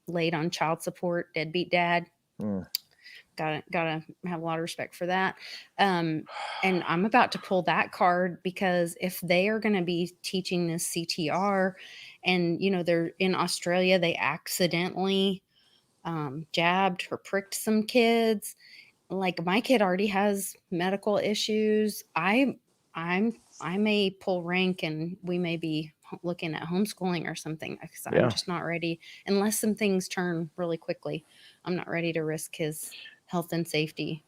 late on child support, deadbeat dad. Gotta have a lot of respect for that. And I'm about to pull that card, because if they are going to be teaching this CTR, and, you know, they're in Australia, they accidentally jabbed or pricked some kids. Like, my kid already has medical issues. I may pull rank, and we may be looking at homeschooling or something, because I'm just not ready, unless some things turn really quickly. I'm not ready to risk his health and safety.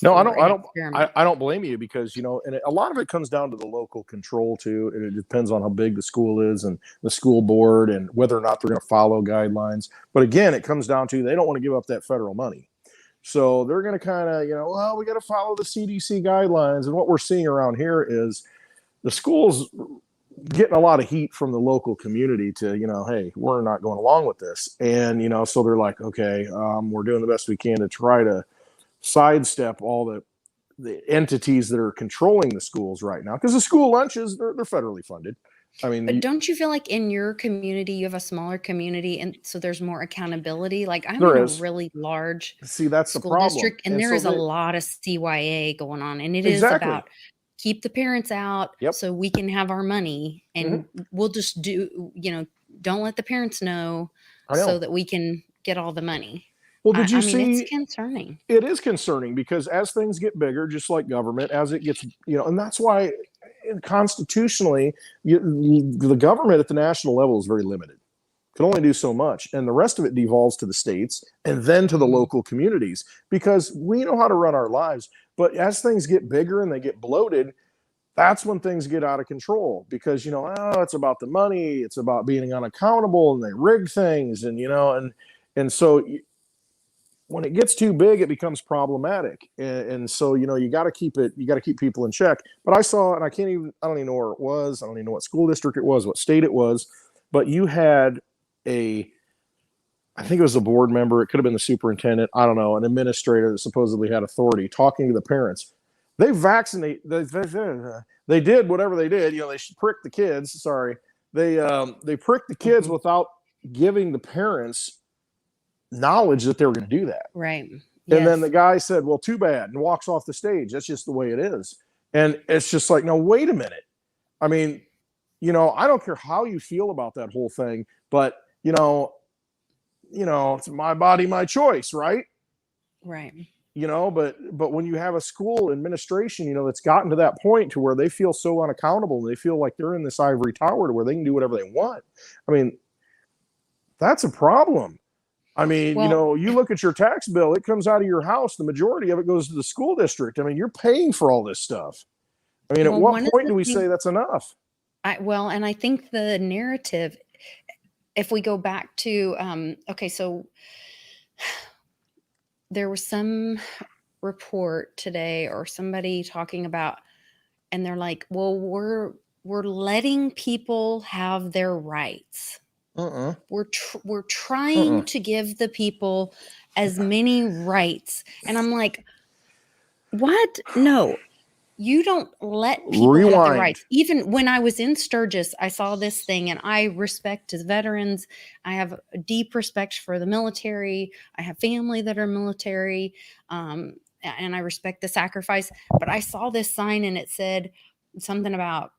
No, I don't blame you, because, you know, and a lot of it comes down to the local control too. And it depends on how big the school is and the school board and whether or not they're going to follow guidelines. But again, it comes down to, they don't want to give up that federal money. So they're going to kind of, you know, well, we got to follow the CDC guidelines. And what we're seeing around here is the schools getting a lot of heat from the local community to, you know, hey, we're not going along with this. And, you know, so they're like, okay, we're doing the best we can to try to sidestep all the entities that are controlling the schools right now. Because the school lunches, they're federally funded. I mean, but don't you feel like in your community, you have a smaller community, and so there's more accountability? Like, I'm in a really large that's the problem. district, and there is a lot of CYA going on, and it is about keep the parents out so we can have our money, and we'll just do, you know, don't let the parents know so that we can get all the money. Well, did you see? It's concerning. It is concerning, because as things get bigger, just like government, as it gets, you know, and that's why constitutionally, the government at the national level is very limited. Can only do so much, and the rest of it devolves to the states and then to the local communities, because we know how to run our lives. But as things get bigger and they get bloated, that's when things get out of control, because, you know, it's about the money, it's about being unaccountable, and they rig things, and, you know, and so when it gets too big, it becomes problematic. And so, you got to keep people in check. But I saw, and I don't even know where it was. I don't even know what school district it was, what state it was, but you had I think it was a board member. It could have been the superintendent. I don't know, an administrator that supposedly had authority talking to the parents. They vaccinate. They did whatever they did. They pricked the kids. Sorry, they pricked the kids without giving the parents knowledge that they were going to do that. Right. And then the guy said, "Well, too bad," and walks off the stage. That's just the way it is. And it's just like, no, wait a minute. I mean, I don't care how you feel about that whole thing, but it's my body, my choice, right? Right. But when you have a school administration, that's gotten to that point to where they feel so unaccountable, and they feel like they're in this ivory tower to where they can do whatever they want. I mean, that's a problem. I mean, you look at your tax bill, it comes out of your house. The majority of it goes to the school district. I mean, you're paying for all this stuff. I mean, at what point do we say that's enough? And I think the narrative, if we go back to, so there was some report today or somebody talking about, and they're like, well, we're letting people have their rights. We're trying to give the people as many rights. And I'm like, what? No, you don't let people have their rights. Even when I was in Sturgis, I saw this thing, and I respect as veterans. I have a deep respect for the military. I have family that are military, and I respect the sacrifice. But I saw this sign, and it said something about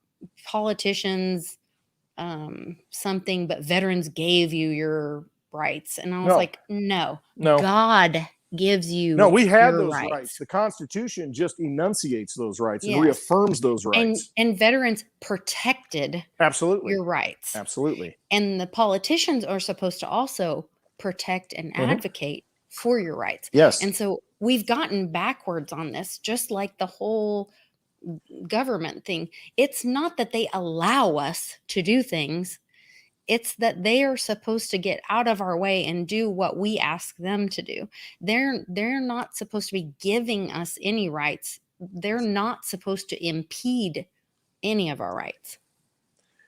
politicians, something, but veterans gave you your rights. And I was like, no, God gives you. No, we had those rights. The Constitution just enunciates those rights and reaffirms those rights. And veterans protected your rights. Absolutely. And the politicians are supposed to also protect and advocate for your rights. Yes. And so we've gotten backwards on this, just like the whole government thing. It's not that they allow us to do things. It's that they are supposed to get out of our way and do what we ask them to do. They're not supposed to be giving us any rights. They're not supposed to impede any of our rights.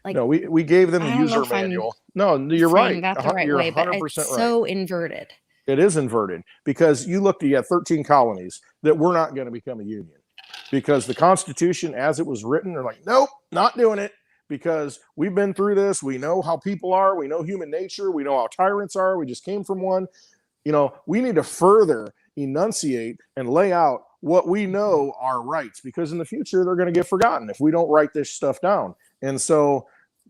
Like, no, we gave them the user manual. No, you're right. That's the right way, but it's so inverted. It is inverted because you had 13 colonies that were not going to become a union because the Constitution, as it was written, they're like, nope, not doing it. Because we've been through this. We know how people are. We know human nature. We know how tyrants are. We just came from one. We need to further enunciate and lay out what we know are rights, because in the future, they're going to get forgotten if we don't write this stuff down. And so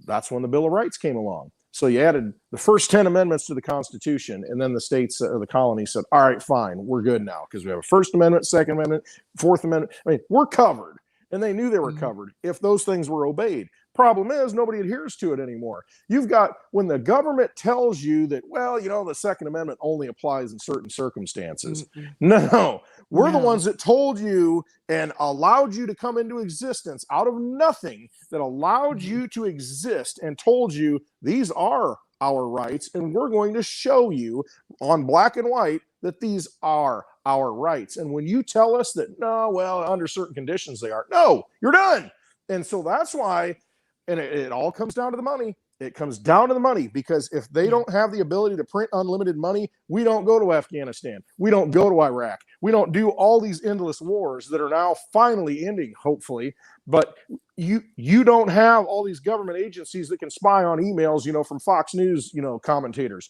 that's when the Bill of Rights came along. So you added the first 10 amendments to the Constitution, and then the states or the colonies said, all right, fine, we're good now because we have a First Amendment, Second Amendment, Fourth Amendment. I mean, we're covered. And they knew they were covered if those things were obeyed. Problem is, nobody adheres to it anymore. You've got, when the government tells you that, well, the Second Amendment only applies in certain circumstances. No, we're the ones that told you and allowed you to come into existence out of nothing, that allowed you to exist and told you these are our rights, and we're going to show you on black and white that these are our rights. And when you tell us that, no, well, under certain conditions they are, no, you're done. And so that's why, and it all comes down to the money. It comes down to the money, because if they don't have the ability to print unlimited money, we don't go to Afghanistan. We don't go to Iraq. We don't do all these endless wars that are now finally ending, hopefully. But you don't have all these government agencies that can spy on emails, from Fox News, commentators.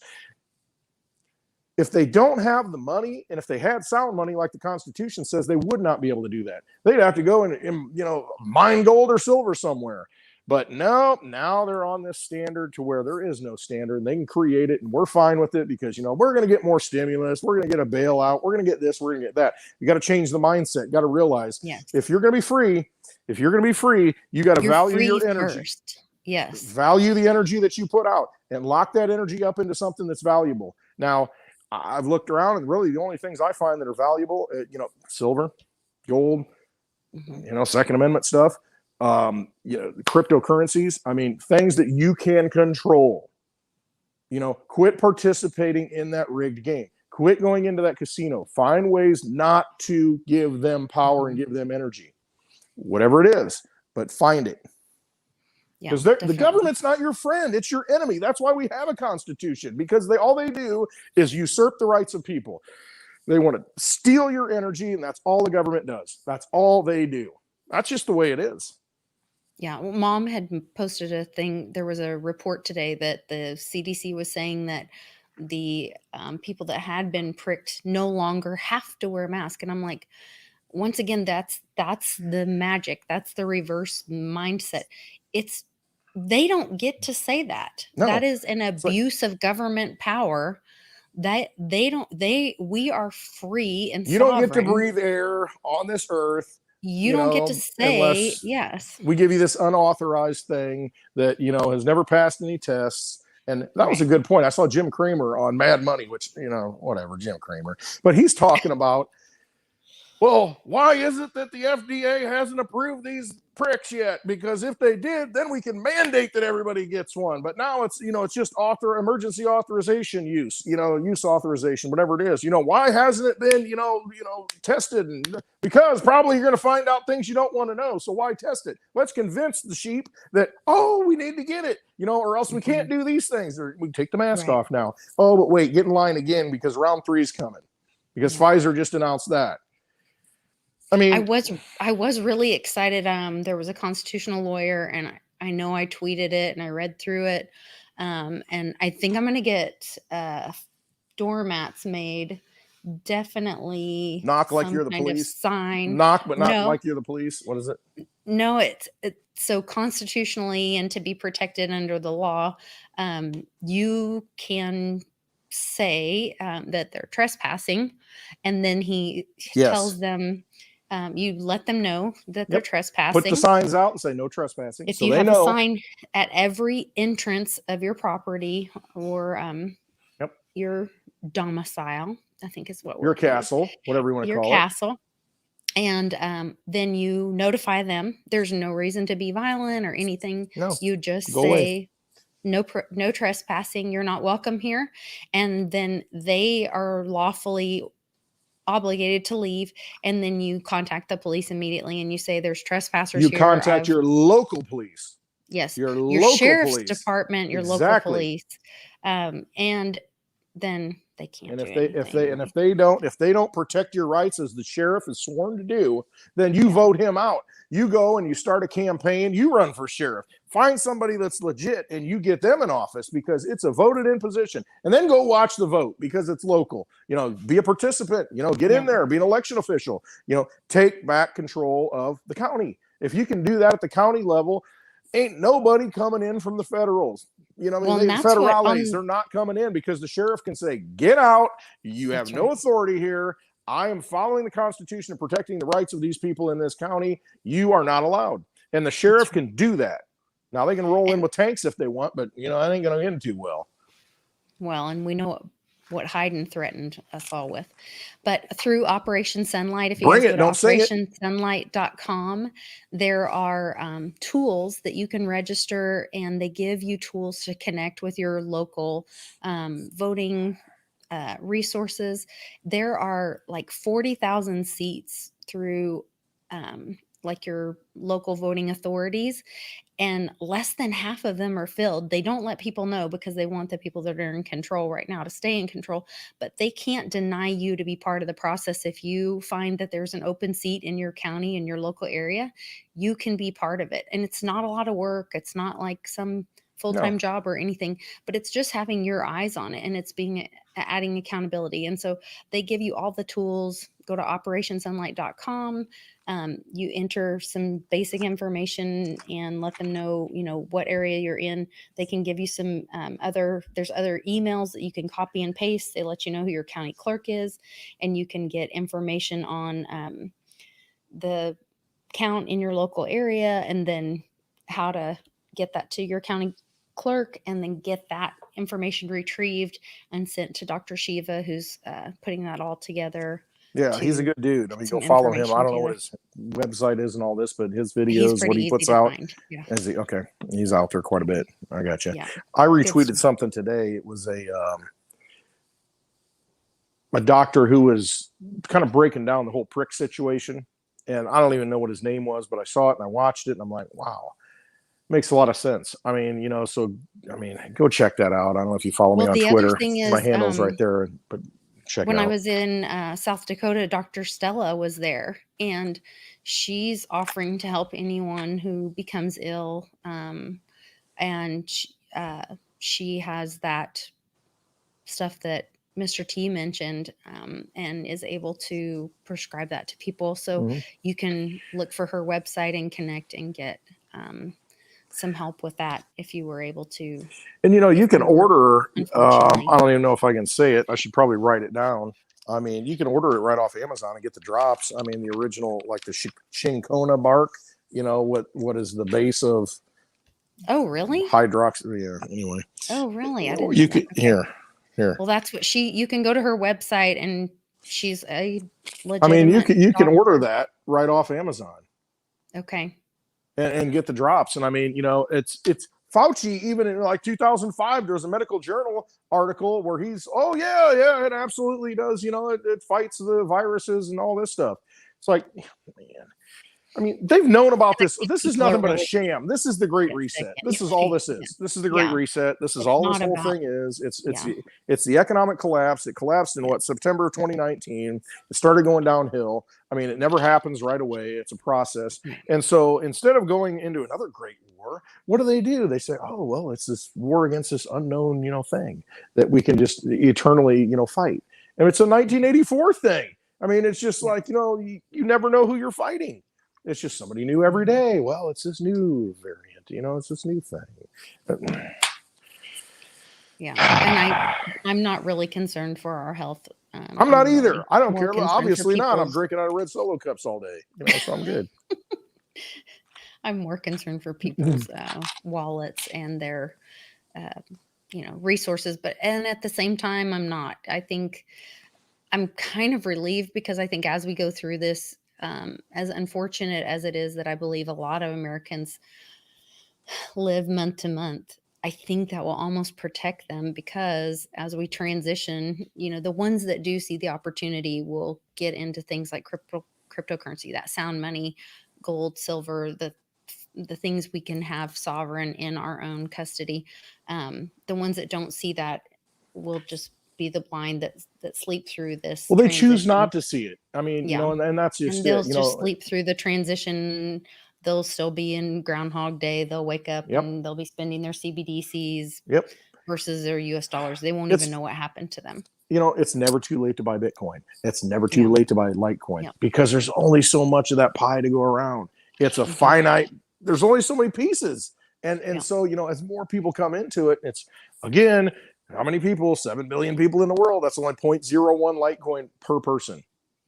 If they don't have the money, and if they had sound money like the Constitution says, they would not be able to do that. They'd have to go and mine gold or silver somewhere. But no, now they're on this standard to where there is no standard, and they can create it, and we're fine with it because, we're going to get more stimulus. We're going to get a bailout. We're going to get this. We're going to get that. You got to change the mindset. You got to realize if you're going to be free, you got to value your energy. First. Yes. Value the energy that you put out and lock that energy up into something that's valuable. Now, I've looked around, and really the only things I find that are valuable, silver, gold, Second Amendment stuff, cryptocurrencies. I mean, things that you can control. Quit participating in that rigged game. Quit going into that casino. Find ways not to give them power and give them energy, whatever it is, but find it. Yeah, Because the definitely. government's not your friend. It's your enemy. That's why we have a constitution, because all they do is usurp the rights of people. They want to steal your energy, and that's all the government does. That's all they do. That's just the way it is. Yeah, well, Mom had posted a thing. There was a report today that the CDC was saying that the people that had been pricked no longer have to wear a mask. And I'm like, once again, that's the magic. That's the reverse mindset. They don't get to say that. No. That is an abuse of government power. That we are free and you sovereign. don't get to breathe air on this earth. You don't get to say yes. We give you this unauthorized thing that, has never passed any tests. And that was a good point. I saw Jim Cramer on Mad Money, which, whatever, Jim Cramer. But he's talking about, well, why is it that the FDA hasn't approved these pricks yet? Because if they did, then we can mandate that everybody gets one. But now it's, it's just emergency authorization use authorization, whatever it is. Why hasn't it been, tested? And because probably you're going to find out things you don't want to know. So why test it? Let's convince the sheep that, we need to get it, or else we can't do these things. Or we take the mask off now. Oh, but wait, get in line again because round 3 is coming. Because Pfizer just announced that. I mean, I was really excited. There was a constitutional lawyer, and I know I tweeted it and I read through it. And I think I'm going to get doormats made. Definitely knock like you're the police. Sign. Knock, but not like you're the police. What is it? No, it's so constitutionally and to be protected under the law. You can say that they're trespassing, and then he tells them. You let them know that they're trespassing. Put the signs out and say no trespassing. If you have a sign at every entrance of your property or your domicile, I think is what your castle, whatever you want to call it. Your castle. And then you notify them. There's no reason to be violent or anything. No, you just say no trespassing. You're not welcome here. And then they are lawfully obligated to leave, and then you contact the police immediately and you say there's trespassers here. You contact your local police. Yes, your local sheriff's police department, your local police, and then they can't. And if they don't protect your rights as the sheriff is sworn to do, then you vote him out. You go and you start a campaign. You run for sheriff. Find somebody that's legit and you get them in office because it's a voted in position. And then go watch the vote because it's local. Be a participant. Get in there. Be an election official. Take back control of the county. If you can do that at the county level, ain't nobody coming in from the federals. Federales, they're not coming in because the sheriff can say, get out. You have no authority here. I am following the Constitution and protecting the rights of these people in this county. You are not allowed. And the sheriff can do that. Now they can roll in with tanks if they want, but that ain't going to end too well. Well, and we know what Hayden threatened us all with. But through Operation Sunlight, if you go to operationsunlight.com, there are tools that you can register, and they give you tools to connect with your local voting resources. There are like 40,000 seats through your local voting authorities, and less than half of them are filled. They don't let people know because they want the people that are in control right now to stay in control, but they can't deny you to be part of the process. If you find that there's an open seat in your county, in your local area, you can be part of it. And it's not a lot of work. It's not like some full-time job or anything, but it's just having your eyes on it, and it's adding accountability. And so they give you all the tools. Go to operationsunlight.com. You enter some basic information and let them know, what area you're in. They can give you some there's other emails that you can copy and paste. They let you know who your county clerk is, and you can get information on the count in your local area, and then how to get that to your county clerk, and then get that information retrieved and sent to Dr. Shiva, who's putting that all together. Yeah, he's a good dude. I mean, go follow him. I don't know what his website is and all this, but his videos, what he puts out, he's out there quite a bit. I got you. Yeah. I retweeted something today. It was a doctor who was kind of breaking down the whole prick situation. And I don't even know what his name was, but I saw it and I watched it and I'm like, wow, makes a lot of sense. I mean, so I mean, go check that out. I don't know if you follow me on the Twitter. other thing My is, handle's right there, but check it when I out. was in South Dakota, Dr. Stella was there, and she's offering to help anyone who becomes ill. And she has that stuff that Mr. T mentioned, and is able to prescribe that to people. So you can look for her website and connect and get some help with that if you were able to. And you can order. Unfortunately. I don't even know if I can say it. I should probably write it down. I mean, you can order it right off Amazon and get the drops. I mean, the original, like the Chincona bark. What is the base of? Oh, really? Hydroxy. Yeah. Anyway. Oh, really? I didn't. You could here. Well, that's what you can go to her website, and she's a legitimate. I mean, you can order doctor. that right off Amazon. Okay. And get the drops. And I mean, it's Fauci, even in like 2005, there was a medical journal article where he's, oh yeah, it absolutely does. It fights the viruses and all this stuff. It's like, man, I mean, they've known about this. This is nothing but a sham. This is the Great Reset. This is all this is. This is the Great Reset. This is all this whole thing is. It's the economic collapse. It collapsed in September of 2019. It started going downhill. I mean, it never happens right away. It's a process. And so instead of going into another great war, what do? They say, oh, well, it's this war against this unknown, thing that we can just eternally, fight. And it's a 1984 thing. I mean, it's just like, you never know who you're fighting. It's just somebody new every day. Well, it's this new variant, it's this new thing. Yeah. And I'm not really concerned for our health. I'm not either. Really I don't care. Obviously not. I'm drinking out of red Solo cups all day, so I'm good. I'm more concerned for people's wallets and their, resources. And at the same time, I'm not. I think I'm kind of relieved because I think as we go through this, as unfortunate as it is that I believe a lot of Americans live month to month, I think that will almost protect them because as we transition, the ones that do see the opportunity will get into things like cryptocurrency, that sound money, gold, silver, the things we can have sovereign in our own custody. The ones that don't see that will just be the blind that sleep through this. Well, they choose not to see it. I mean, and that's just and they'll just sleep through the transition. They'll still be in Groundhog Day. They'll wake up and they'll be spending their CBDCs versus their US dollars. They won't even know what happened to them. It's never too late to buy Bitcoin. It's never too late to buy Litecoin because there's only so much of that pie to go around. It's a finite. There's only so many pieces. And so, as more people come into it, it's again, how many people? 7 billion people in the world. That's only 0.01 Litecoin per person.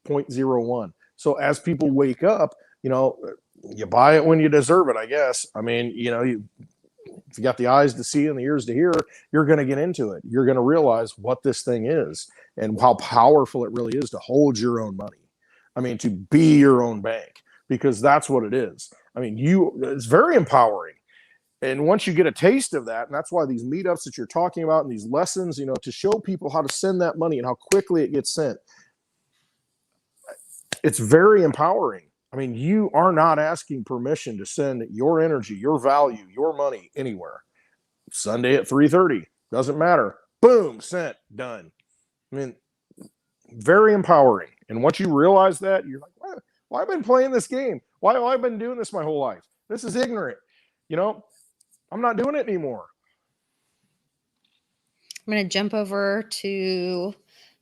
0.01. So as people wake up, you buy it when you deserve it, I guess. I mean, if you got the eyes to see and the ears to hear, you're going to get into it. You're going to realize what this thing is and how powerful it really is to hold your own money. I mean, to be your own bank, because that's what it is. I mean, it's very empowering. And once you get a taste of that, and that's why these meetups that you're talking about and these lessons, to show people how to send that money and how quickly it gets sent, it's very empowering. I mean, you are not asking permission to send your energy, your value, your money anywhere. Sunday at 3:30, doesn't matter. Boom, sent, done. I mean, very empowering. And once you realize that, you're like, why have I been playing this game? Why have I been doing this my whole life? This is ignorant. I'm not doing it anymore. I'm going to jump over to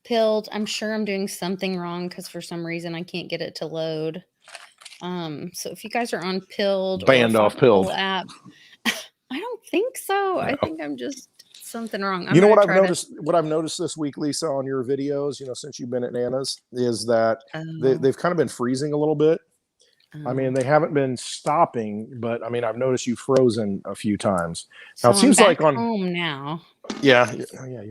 Pilled. I'm sure I'm doing something wrong because for some reason I can't get it to load. So if you guys are on Pilled banned off Pilled app, I don't think so. No. I think I'm just something wrong. What I've noticed? What I've noticed this week, Lisa, on your videos, since you've been at Nana's, is that they've kind of been freezing a little bit. I mean, they haven't been stopping, but I mean, I've noticed you've frozen a few times. Now it seems like on home now. Yeah, you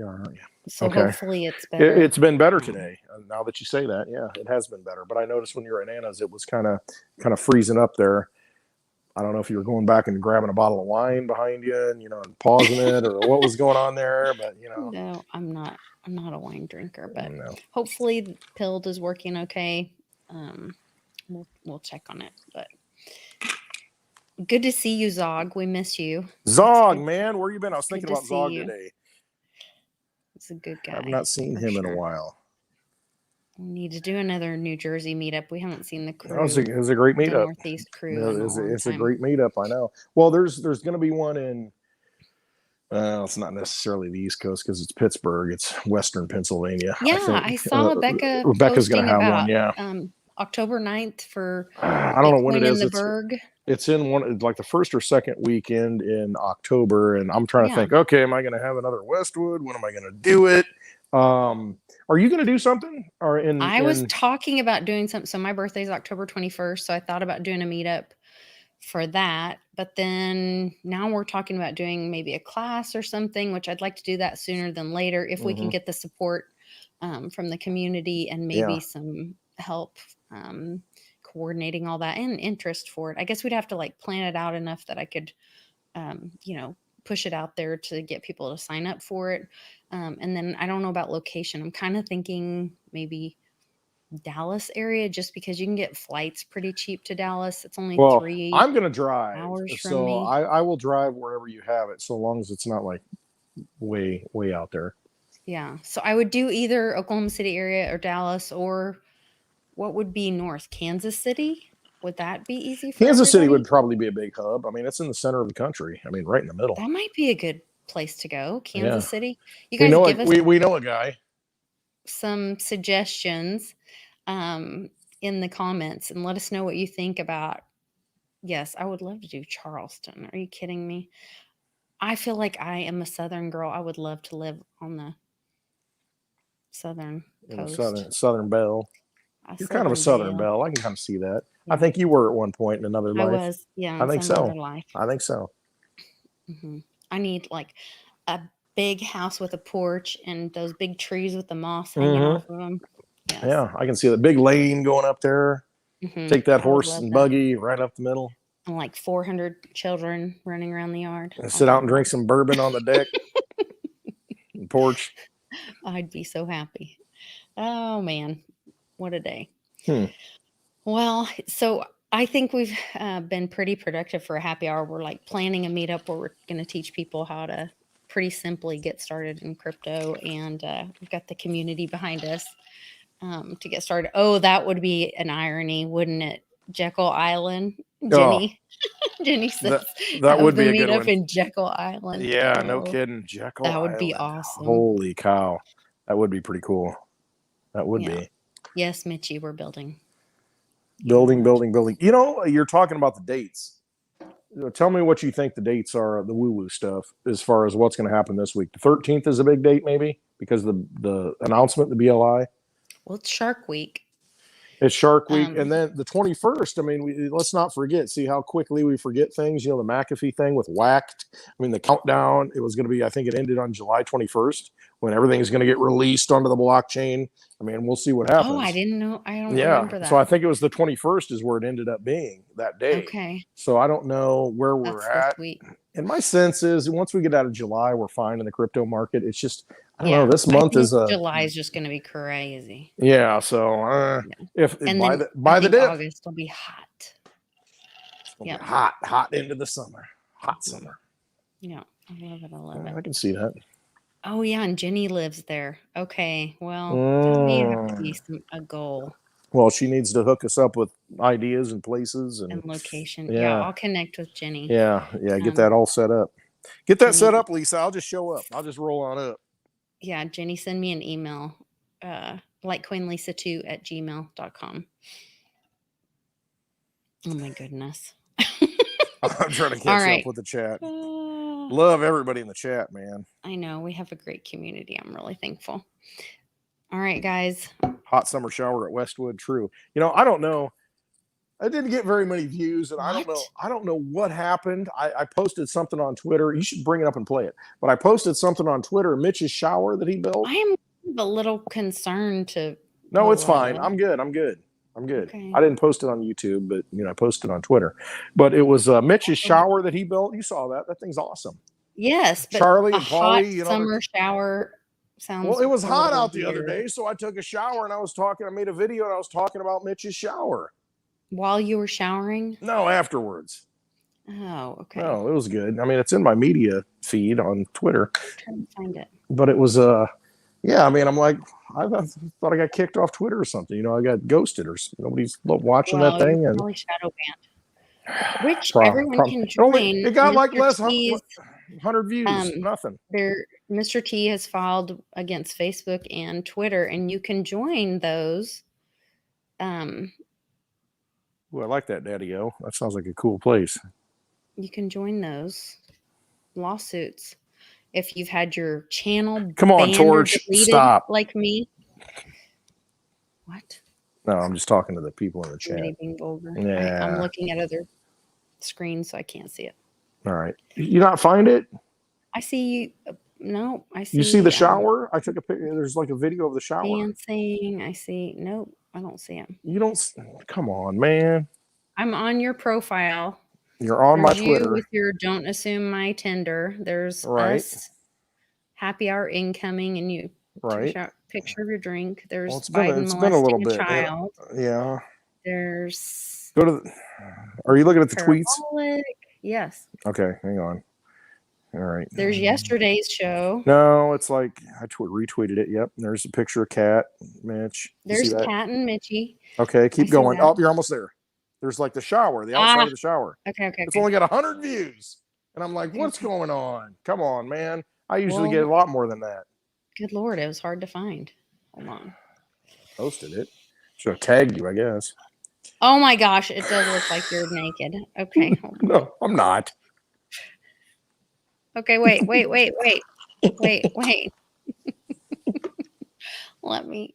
are, aren't you? So hopefully it's better. It's been better today. Now that you say that, yeah, it has been better. But I noticed when you were at Nana's, it was kind of freezing up there. I don't know if you were going back and grabbing a bottle of wine behind you and, and pausing it or what was going on there, but No, I'm not a wine drinker, but no. hopefully the Pilled is working okay. We'll check on it, but good to see you, Zog. We miss you. Zog, man, where you been? I was Good thinking to about see Zog you. today. He's a good guy. I've not seen for him in a sure. while. We need to do another New Jersey meetup. We haven't seen the crew. It was a great the meetup. Northeast crew in a long It's a time. great meetup. I know. Well, there's going to be one in. It's not necessarily the East Coast because it's Pittsburgh. It's Western Pennsylvania. Yeah, I saw Becca Rebecca's going to have about, one. Yeah. October 9th for I don't know when it is. in the Berg. It's in one like the first or second weekend in October, and I'm trying to think. Okay, am I going to have another Westwood? When am I going to do it? Are you going to do something? Or I was talking about doing something. So my birthday is October 21st, so I thought about doing a meetup for that. But then now we're talking about doing maybe a class or something, which I'd like to do that sooner than later if we can get the support from the community and maybe some help coordinating all that and interest for it. I guess we'd have to like plan it out enough that I could, push it out there to get people to sign up for it. And then I don't know about location. I'm kind of thinking maybe Dallas area, just because you can get flights pretty cheap to Dallas. It's only 3 I'm going to drive. hours from so me. I will drive wherever you have it, so long as it's not like way out there. Yeah. So I would do either Oklahoma City area or Dallas, or what would be north? Kansas City? Would that be easy for Kansas City everybody? would probably be a big hub. I mean, it's in the center of the country. I mean, right in the middle. That might be a good place to go. Kansas City. You we guys know give us we know a guy. some suggestions in the comments and let us know what you think about. Yes, I would love to do Charleston. Are you kidding me? I feel like I am a Southern girl. I would love to live on the Southern coast. Southern Belle. You're kind of a Southern Belle. I can kind of see that. Yeah. I think you were at one point in another life. I was, yeah. I think so. Life. I think so. Mm-hmm. I need like a big house with a porch and those big trees with the moss hanging off of them. Yes. Yeah, I can see the big lane going up there. Take that horse and buggy right up the middle. And like 400 children running around the yard. And sit out and drink some bourbon on the deck. And porch. I'd be so happy. Oh, man. What a day. Well, so I think we've been pretty productive for a happy hour. We're like planning a meetup where we're going to teach people how to pretty simply get started in crypto. And we've got the community behind us to get started. Oh, that would be an irony, wouldn't it? Jekyll Island, Jenny. Oh, Jenny says that would be a good one. In Jekyll Island. Yeah, no kidding. Jekyll Island. That would be awesome. Holy cow. That would be pretty cool. That would be. Yes, Mitchie, we're building. Building. You're talking about the dates. Tell me what you think the dates are, the woo-woo stuff, as far as what's going to happen this week. The 13th is a big date, maybe, because the announcement, the BLI. Well, it's Shark Week. It's Shark Week. And then the 21st, I mean, let's not forget, see how quickly we forget things. The McAfee thing with Whacked. I mean, the countdown, it was going to be, I think it ended on July 21st when everything is going to get released onto the blockchain. I mean, we'll see what happens. Oh, I didn't know. I don't remember that. So I think it was the 21st is where it ended up being that day. Okay. So I don't know where we're at. And my sense is once we get out of July, we're fine in the crypto market. It's just, I don't know. This month is July is just going to be crazy. Yeah. So if by the dip, August will be hot. Yeah. Hot into the summer. Hot summer. Yeah. I love it. I can see that. Oh yeah, and Jenny lives there. Okay, well, that may have to be a goal. Well, she needs to hook us up with ideas and places and location. Yeah, I'll connect with Jenny. Yeah, get that all set up. Get that set up, Lisa. I'll just show up. I'll just roll on up. Yeah, Jenny, send me an email, litecoinlisa2@gmail.com. Oh my goodness. I'm trying to catch up with the chat. Love everybody in the chat, man. I know. We have a great community. I'm really thankful. All right, guys. Hot summer shower at Westwood. True. I don't know. I didn't get very many views, and I don't know what happened. I posted something on Twitter. You should bring it up and play it. But I posted something on Twitter, Mitch's shower that he built. I am a little concerned to. No, it's fine. I'm good. I'm good. Okay. I didn't post it on YouTube, but I posted on Twitter. But it was Mitch's shower that he built. You saw that. That thing's awesome. Yes, but Charlie a and hot Paulie, summer shower sounds well, it was a hot little out the other weird. day, so I took a shower and I made a video and I was talking about Mitch's shower. While you were showering? No, afterwards. Oh, okay. No, it was good. I mean, it's in my media feed on Twitter. I'm trying to find it. But it was yeah, I mean, I'm like, I thought I got kicked off Twitter or something. I got ghosted or nobody's watching that thing. You're And probably shadow banned. Which Problem. everyone can join. It got like Mr. less T's, 100 views. Nothing. Mr. T has filed against Facebook and Twitter, and you can join those. Ooh, I like that, Daddy-O. That sounds like a cool place. You can join those lawsuits if you've had your channel Come on, banned or Torch, deleted, stop. like me. What? No, I'm just talking to the people in the chat. Somebody being vulgar. Yeah. I'm looking at other screens, so I can't see it. All right. You not find it? I see you. No, I see. You see the shower? I took a picture. There's like a video of the shower. Dancing. I see. Nope, I don't see him. You don't. Come on, man. I'm on your profile. You're on my There's Twitter. You with your don't assume my Tinder. There's us. Happy hour incoming, and you take a picture of your drink. There's Biden it's been a little bit. Child. Yeah. There's. Go to. Are you looking at the tweets? Yes. Okay, hang on. All right. There's yesterday's show. No, it's like I retweeted it. Yep. There's a picture of Kat, Mitch. There's Kat and Mitchie. Okay, keep going. Oh, you're almost there. There's like the shower, the outside of the shower. Okay. It's only got 100 views. And I'm like, what's going on? Come on, man. I usually get a lot more than that. Good Lord, it was hard to find. Hold on. Posted it. Should have tagged you, I guess. Oh my gosh, it does look like you're naked. Okay. Hold on. No, I'm not. Okay, wait. Let me.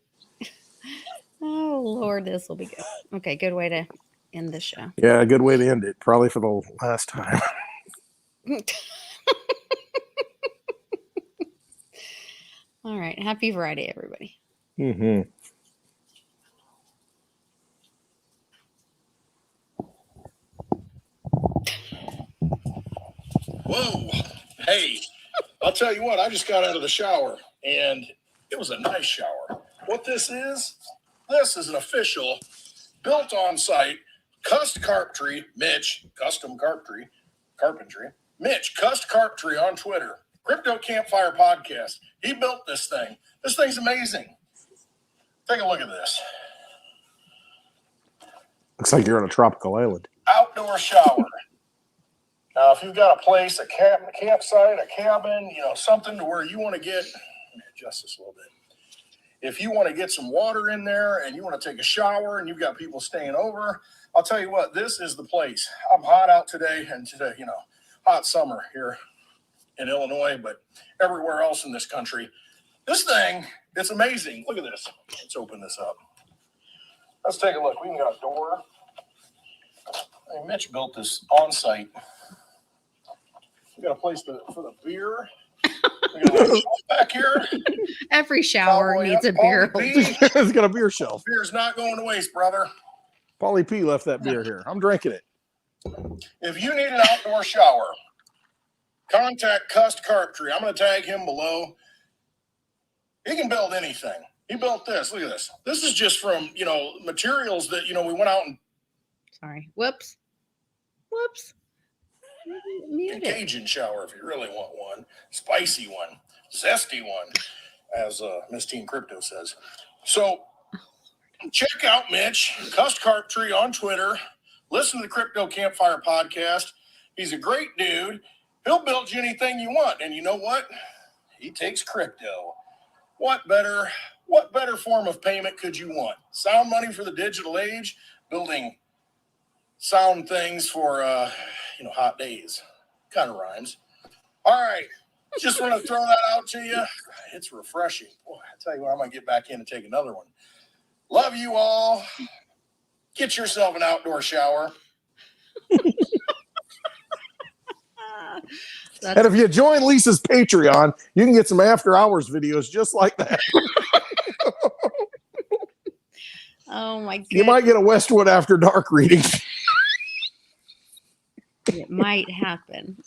Oh Lord, this will be good. Okay, good way to end this show. Yeah, a good way to end it. Probably for the last time. All right. Happy Friday, everybody. Mm-hmm. Whoa. Hey, I'll tell you what, I just got out of the shower and it was a nice shower. What this is an official built on site custom carpentry, Mitch, custom carpentry, Mitch, custom carpentry on Twitter, Crypto Campfire Podcast. He built this thing. This thing's amazing. Take a look at this. Looks like you're on a tropical island. Outdoor shower. Now, if you've got a place, a campsite, a cabin, something to where you want to get, let me adjust this a little bit. If you want to get some water in there and you want to take a shower and you've got people staying over, I'll tell you what, this is the place. I'm hot out today and today, hot summer here in Illinois, but everywhere else in this country. This thing, it's amazing. Look at this. Let's open this up. Let's take a look. We can got a door. Hey, Mitch built this on site. We got a place for the beer. We got a shelf back here. Every shower needs a beer. It's got a beer shelf. Beer's not going to waste, brother. Paulie P left that beer here. I'm drinking it. If you need an outdoor shower, contact Cust Carpentry. I'm going to tag him below. He can build anything. He built this. Look at this. This is just from, materials that, we went out and. Sorry. Whoops. Cajun shower if you really want one. Spicy one. Zesty one, as Miss Teen Crypto says. So check out Mitch, Cust Carpentry on Twitter. Listen to the Crypto Campfire Podcast. He's a great dude. He'll build you anything you want. And you know what? He takes crypto. What better form of payment could you want? Sound money for the digital age, building sound things for, hot days. Kind of rhymes. All right. Just want to throw that out to you. It's refreshing. Boy, I tell you what, I'm going to get back in and take another one. Love you all. Get yourself an outdoor shower. And if you join Lisa's Patreon, you can get some after hours videos just like that. Oh my You god. might get a Westwood After Dark reading. It might happen.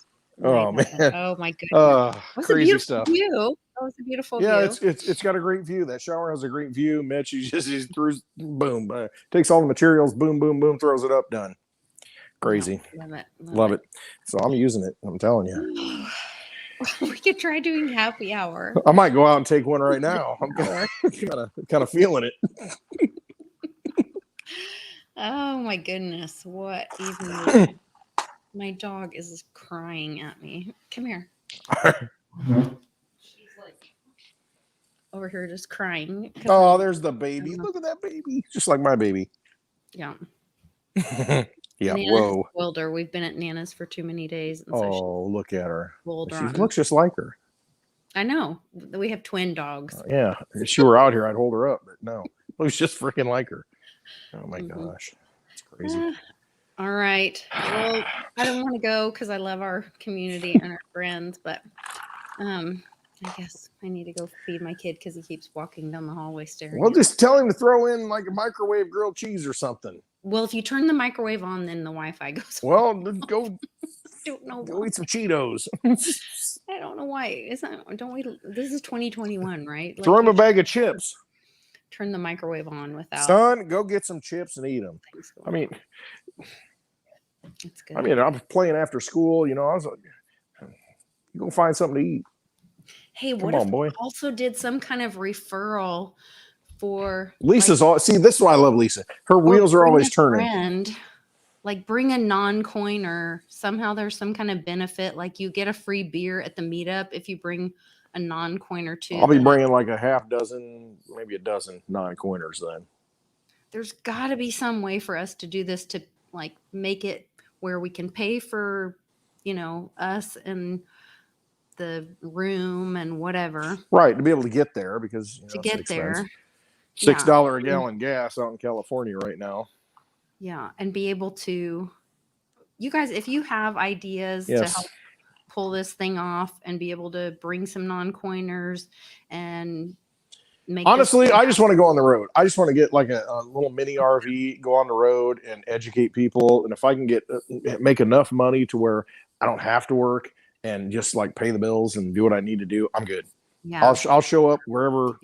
Oh, Might happen. man. Oh my goodness. That was a Crazy beautiful stuff. view. That was a beautiful Yeah, view. it's got a great view. That shower has a great view. Mitch, he throws, boom, takes all the materials, boom, boom, boom, throws it up, done. Crazy. Yeah, love it. Love it. So I'm using it. I'm telling you. We could try doing happy hour. I might go out and take one right now. I'm kind of feeling it. Oh my goodness. What even? My dog is crying at me. Come here. She's like over here just crying. Oh, there's the baby. Look at that baby. Just like my baby. Yeah. Yeah. Nana Whoa. spoiled her. We've been at Nana's for too many days. And Oh, look at her. She She looks just like her. I know. We have twin dogs. Yeah. If she were out here, I'd hold her up, but no. Looks just freaking like her. Oh my gosh. It's crazy. All right. Well, I don't want to go because I love our community and our friends, but I guess I need to go feed my kid because he keeps walking down the hallway staring. Well, just tell him to throw in like a microwave grilled cheese or something. Well, if you turn the microwave on, then the Wi-Fi goes. Well, go. Don't know. Go eat some Cheetos. I don't know why. Don't we? This is 2021, right? Throw him a bag of chips. Turn the microwave on without. Son, go get some chips and eat them. I mean, it's good. I mean, I'm playing after school. You know, I was like, you go find something to eat. Hey, what if we also did some kind of referral for Lisa's all see, this is why I love Lisa. Her wheels are always turning. Like bring a non-coin or somehow there's some kind of benefit. Like you get a free beer at the meetup if you bring a non-coin or two. I'll be bringing like a half dozen, maybe a dozen non-coiners then. There's got to be some way for us to do this to like make it where we can pay for, you know, us and the room and whatever. Right, to be able to get there because to get there. $6 a gallon gas out in California right now. Yeah, and be able to, you guys, if you have ideas to help pull this thing off and be able to bring some non-coiners and make. Honestly, I just want to go on the road. I just want to get like a little mini RV, go on the road and educate people. And if I can make enough money to where I don't have to work and just like pay the bills and do what I need to do, I'm good. Yeah, I'll show up wherever.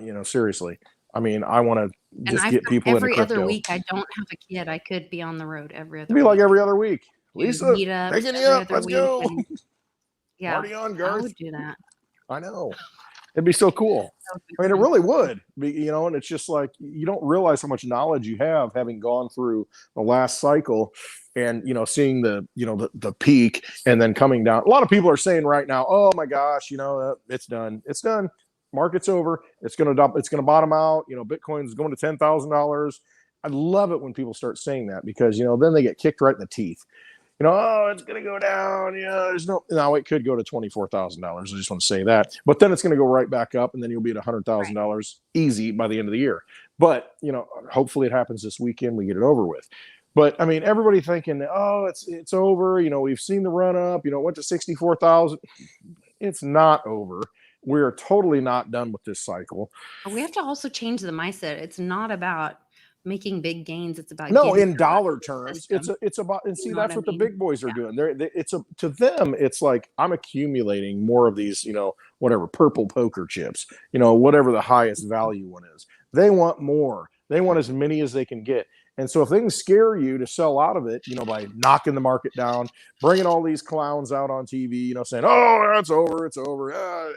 You know, seriously. I mean, I want to just get people into crypto. Every other week, I don't have a kid. I could be on the road every other week. Be like every other week. Lisa, picking you up. Let's go. Yeah, party on, Garth. I would do that. I know. It'd be so cool. I mean, it really would. You know, and it's just like you don't realize how much knowledge you have having gone through the last cycle and, you know, seeing the peak and then coming down. A lot of people are saying right now, oh my gosh, you know, it's done. It's done. Market's over. It's going to bottom out. You know, Bitcoin's going to $10,000. I love it when people start saying that because, you know, then they get kicked right in the teeth. You know, oh, it's going to go down. Yeah, now it could go to $24,000. I just want to say that. But then it's going to go right back up and then you'll be at $100,000 easy by the end of the year. But, you know, hopefully it happens this weekend. We get it over with. But I mean, everybody thinking, oh, it's over. You know, we've seen the run up. You know, it went to 64,000. It's not over. We're totally not done with this cycle. We have to also change the mindset. It's not about making big gains. It's about in dollar terms. It's about, and see, that's what the big boys are doing. To them, it's like I'm accumulating more of these, you know, whatever purple poker chips, you know, whatever the highest value one is. They want more. They want as many as they can get. And so if they can scare you to sell out of it, you know, by knocking the market down, bringing all these clowns out on TV, you know, saying, oh, it's over.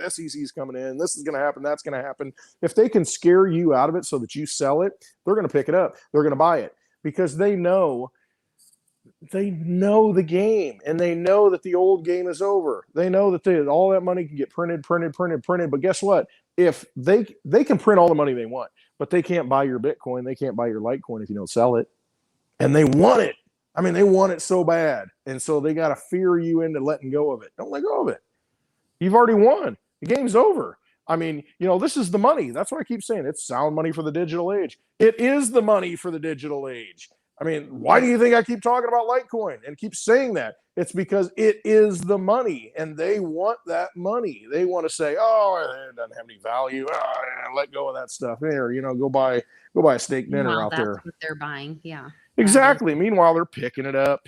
SEC's coming in. This is going to happen. That's going to happen. If they can scare you out of it so that you sell it, they're going to pick it up. They're going to buy it because they know the game and they know that the old game is over. They know that all that money can get printed. But guess what? If they can print all the money they want, but they can't buy your Bitcoin. They can't buy your Litecoin if you don't sell it. And they want it. I mean, they want it so bad. And so they got to fear you into letting go of it. Don't let go of it. You've already won. The game's over. I mean, you know, this is the money. That's what I keep saying. It's sound money for the digital age. It is the money for the digital age. I mean, why do you think I keep talking about Litecoin and keep saying that? It's because it is the money, and they want that money. They want to say, "Oh, it doesn't have any value. Oh, yeah, let go of that stuff. Here, go buy a steak dinner Well, out that's there." what they're buying. Yeah. Exactly. Meanwhile, they're picking it up.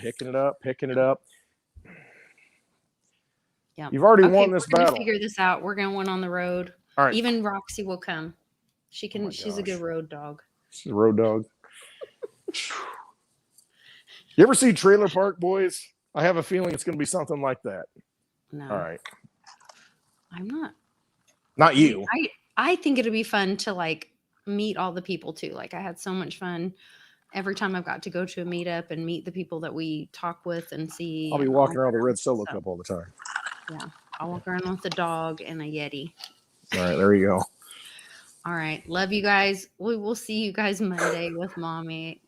Yeah. You've already Okay, won this we're gonna battle. figure this out. We're going on the road. All right. Even Roxy will come. She Oh can. my She's a gosh. good road dog. She's a road dog. You ever see Trailer Park Boys? I have a feeling it's going to be something like that. No. All right. I'm not. Not you. I think it'll be fun to like meet all the people too. Like I had so much fun every time I've got to go to a meetup and meet the people that we talk with and see. I'll be and walking all around with a that. red Solo So, cup all the time. Yeah. I'll walk around with a dog and a Yeti. All right. There you go. All right. Love you guys. We will see you guys Monday with Mommy.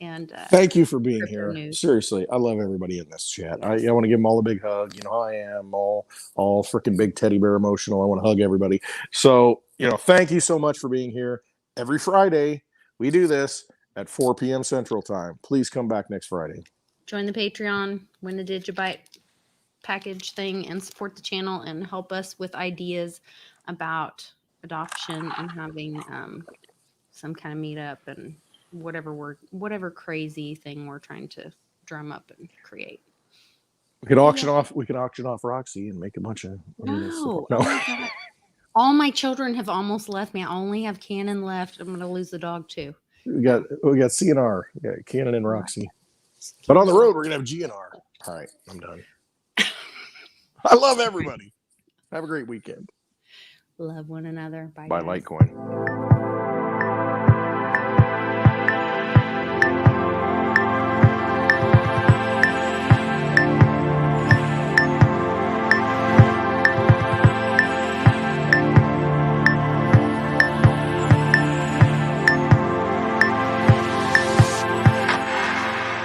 And Thank you for being crypto here. news. Seriously, I love everybody in this chat. Yes. I want to give them all a big hug. You know how I am, all freaking big teddy bear emotional. I want to hug everybody. So, thank you so much for being here. Every Friday, we do this at 4 p.m. Central Time. Please come back next Friday. Join the Patreon, win a Digibyte package thing, and support the channel and help us with ideas about adoption and having some kind of meetup and whatever crazy thing we're trying to drum up and create. We could auction off Roxy and make a bunch of No. Oh my God. All my children have almost left me. I only have Cannon left. I'm going to lose the dog too. We got CNR. We got Cannon and Roxy. But on the road, we're going to have GNR. All right, I'm done. I love everybody. Have a great weekend. Love one another. Bye, Buy guys. Litecoin.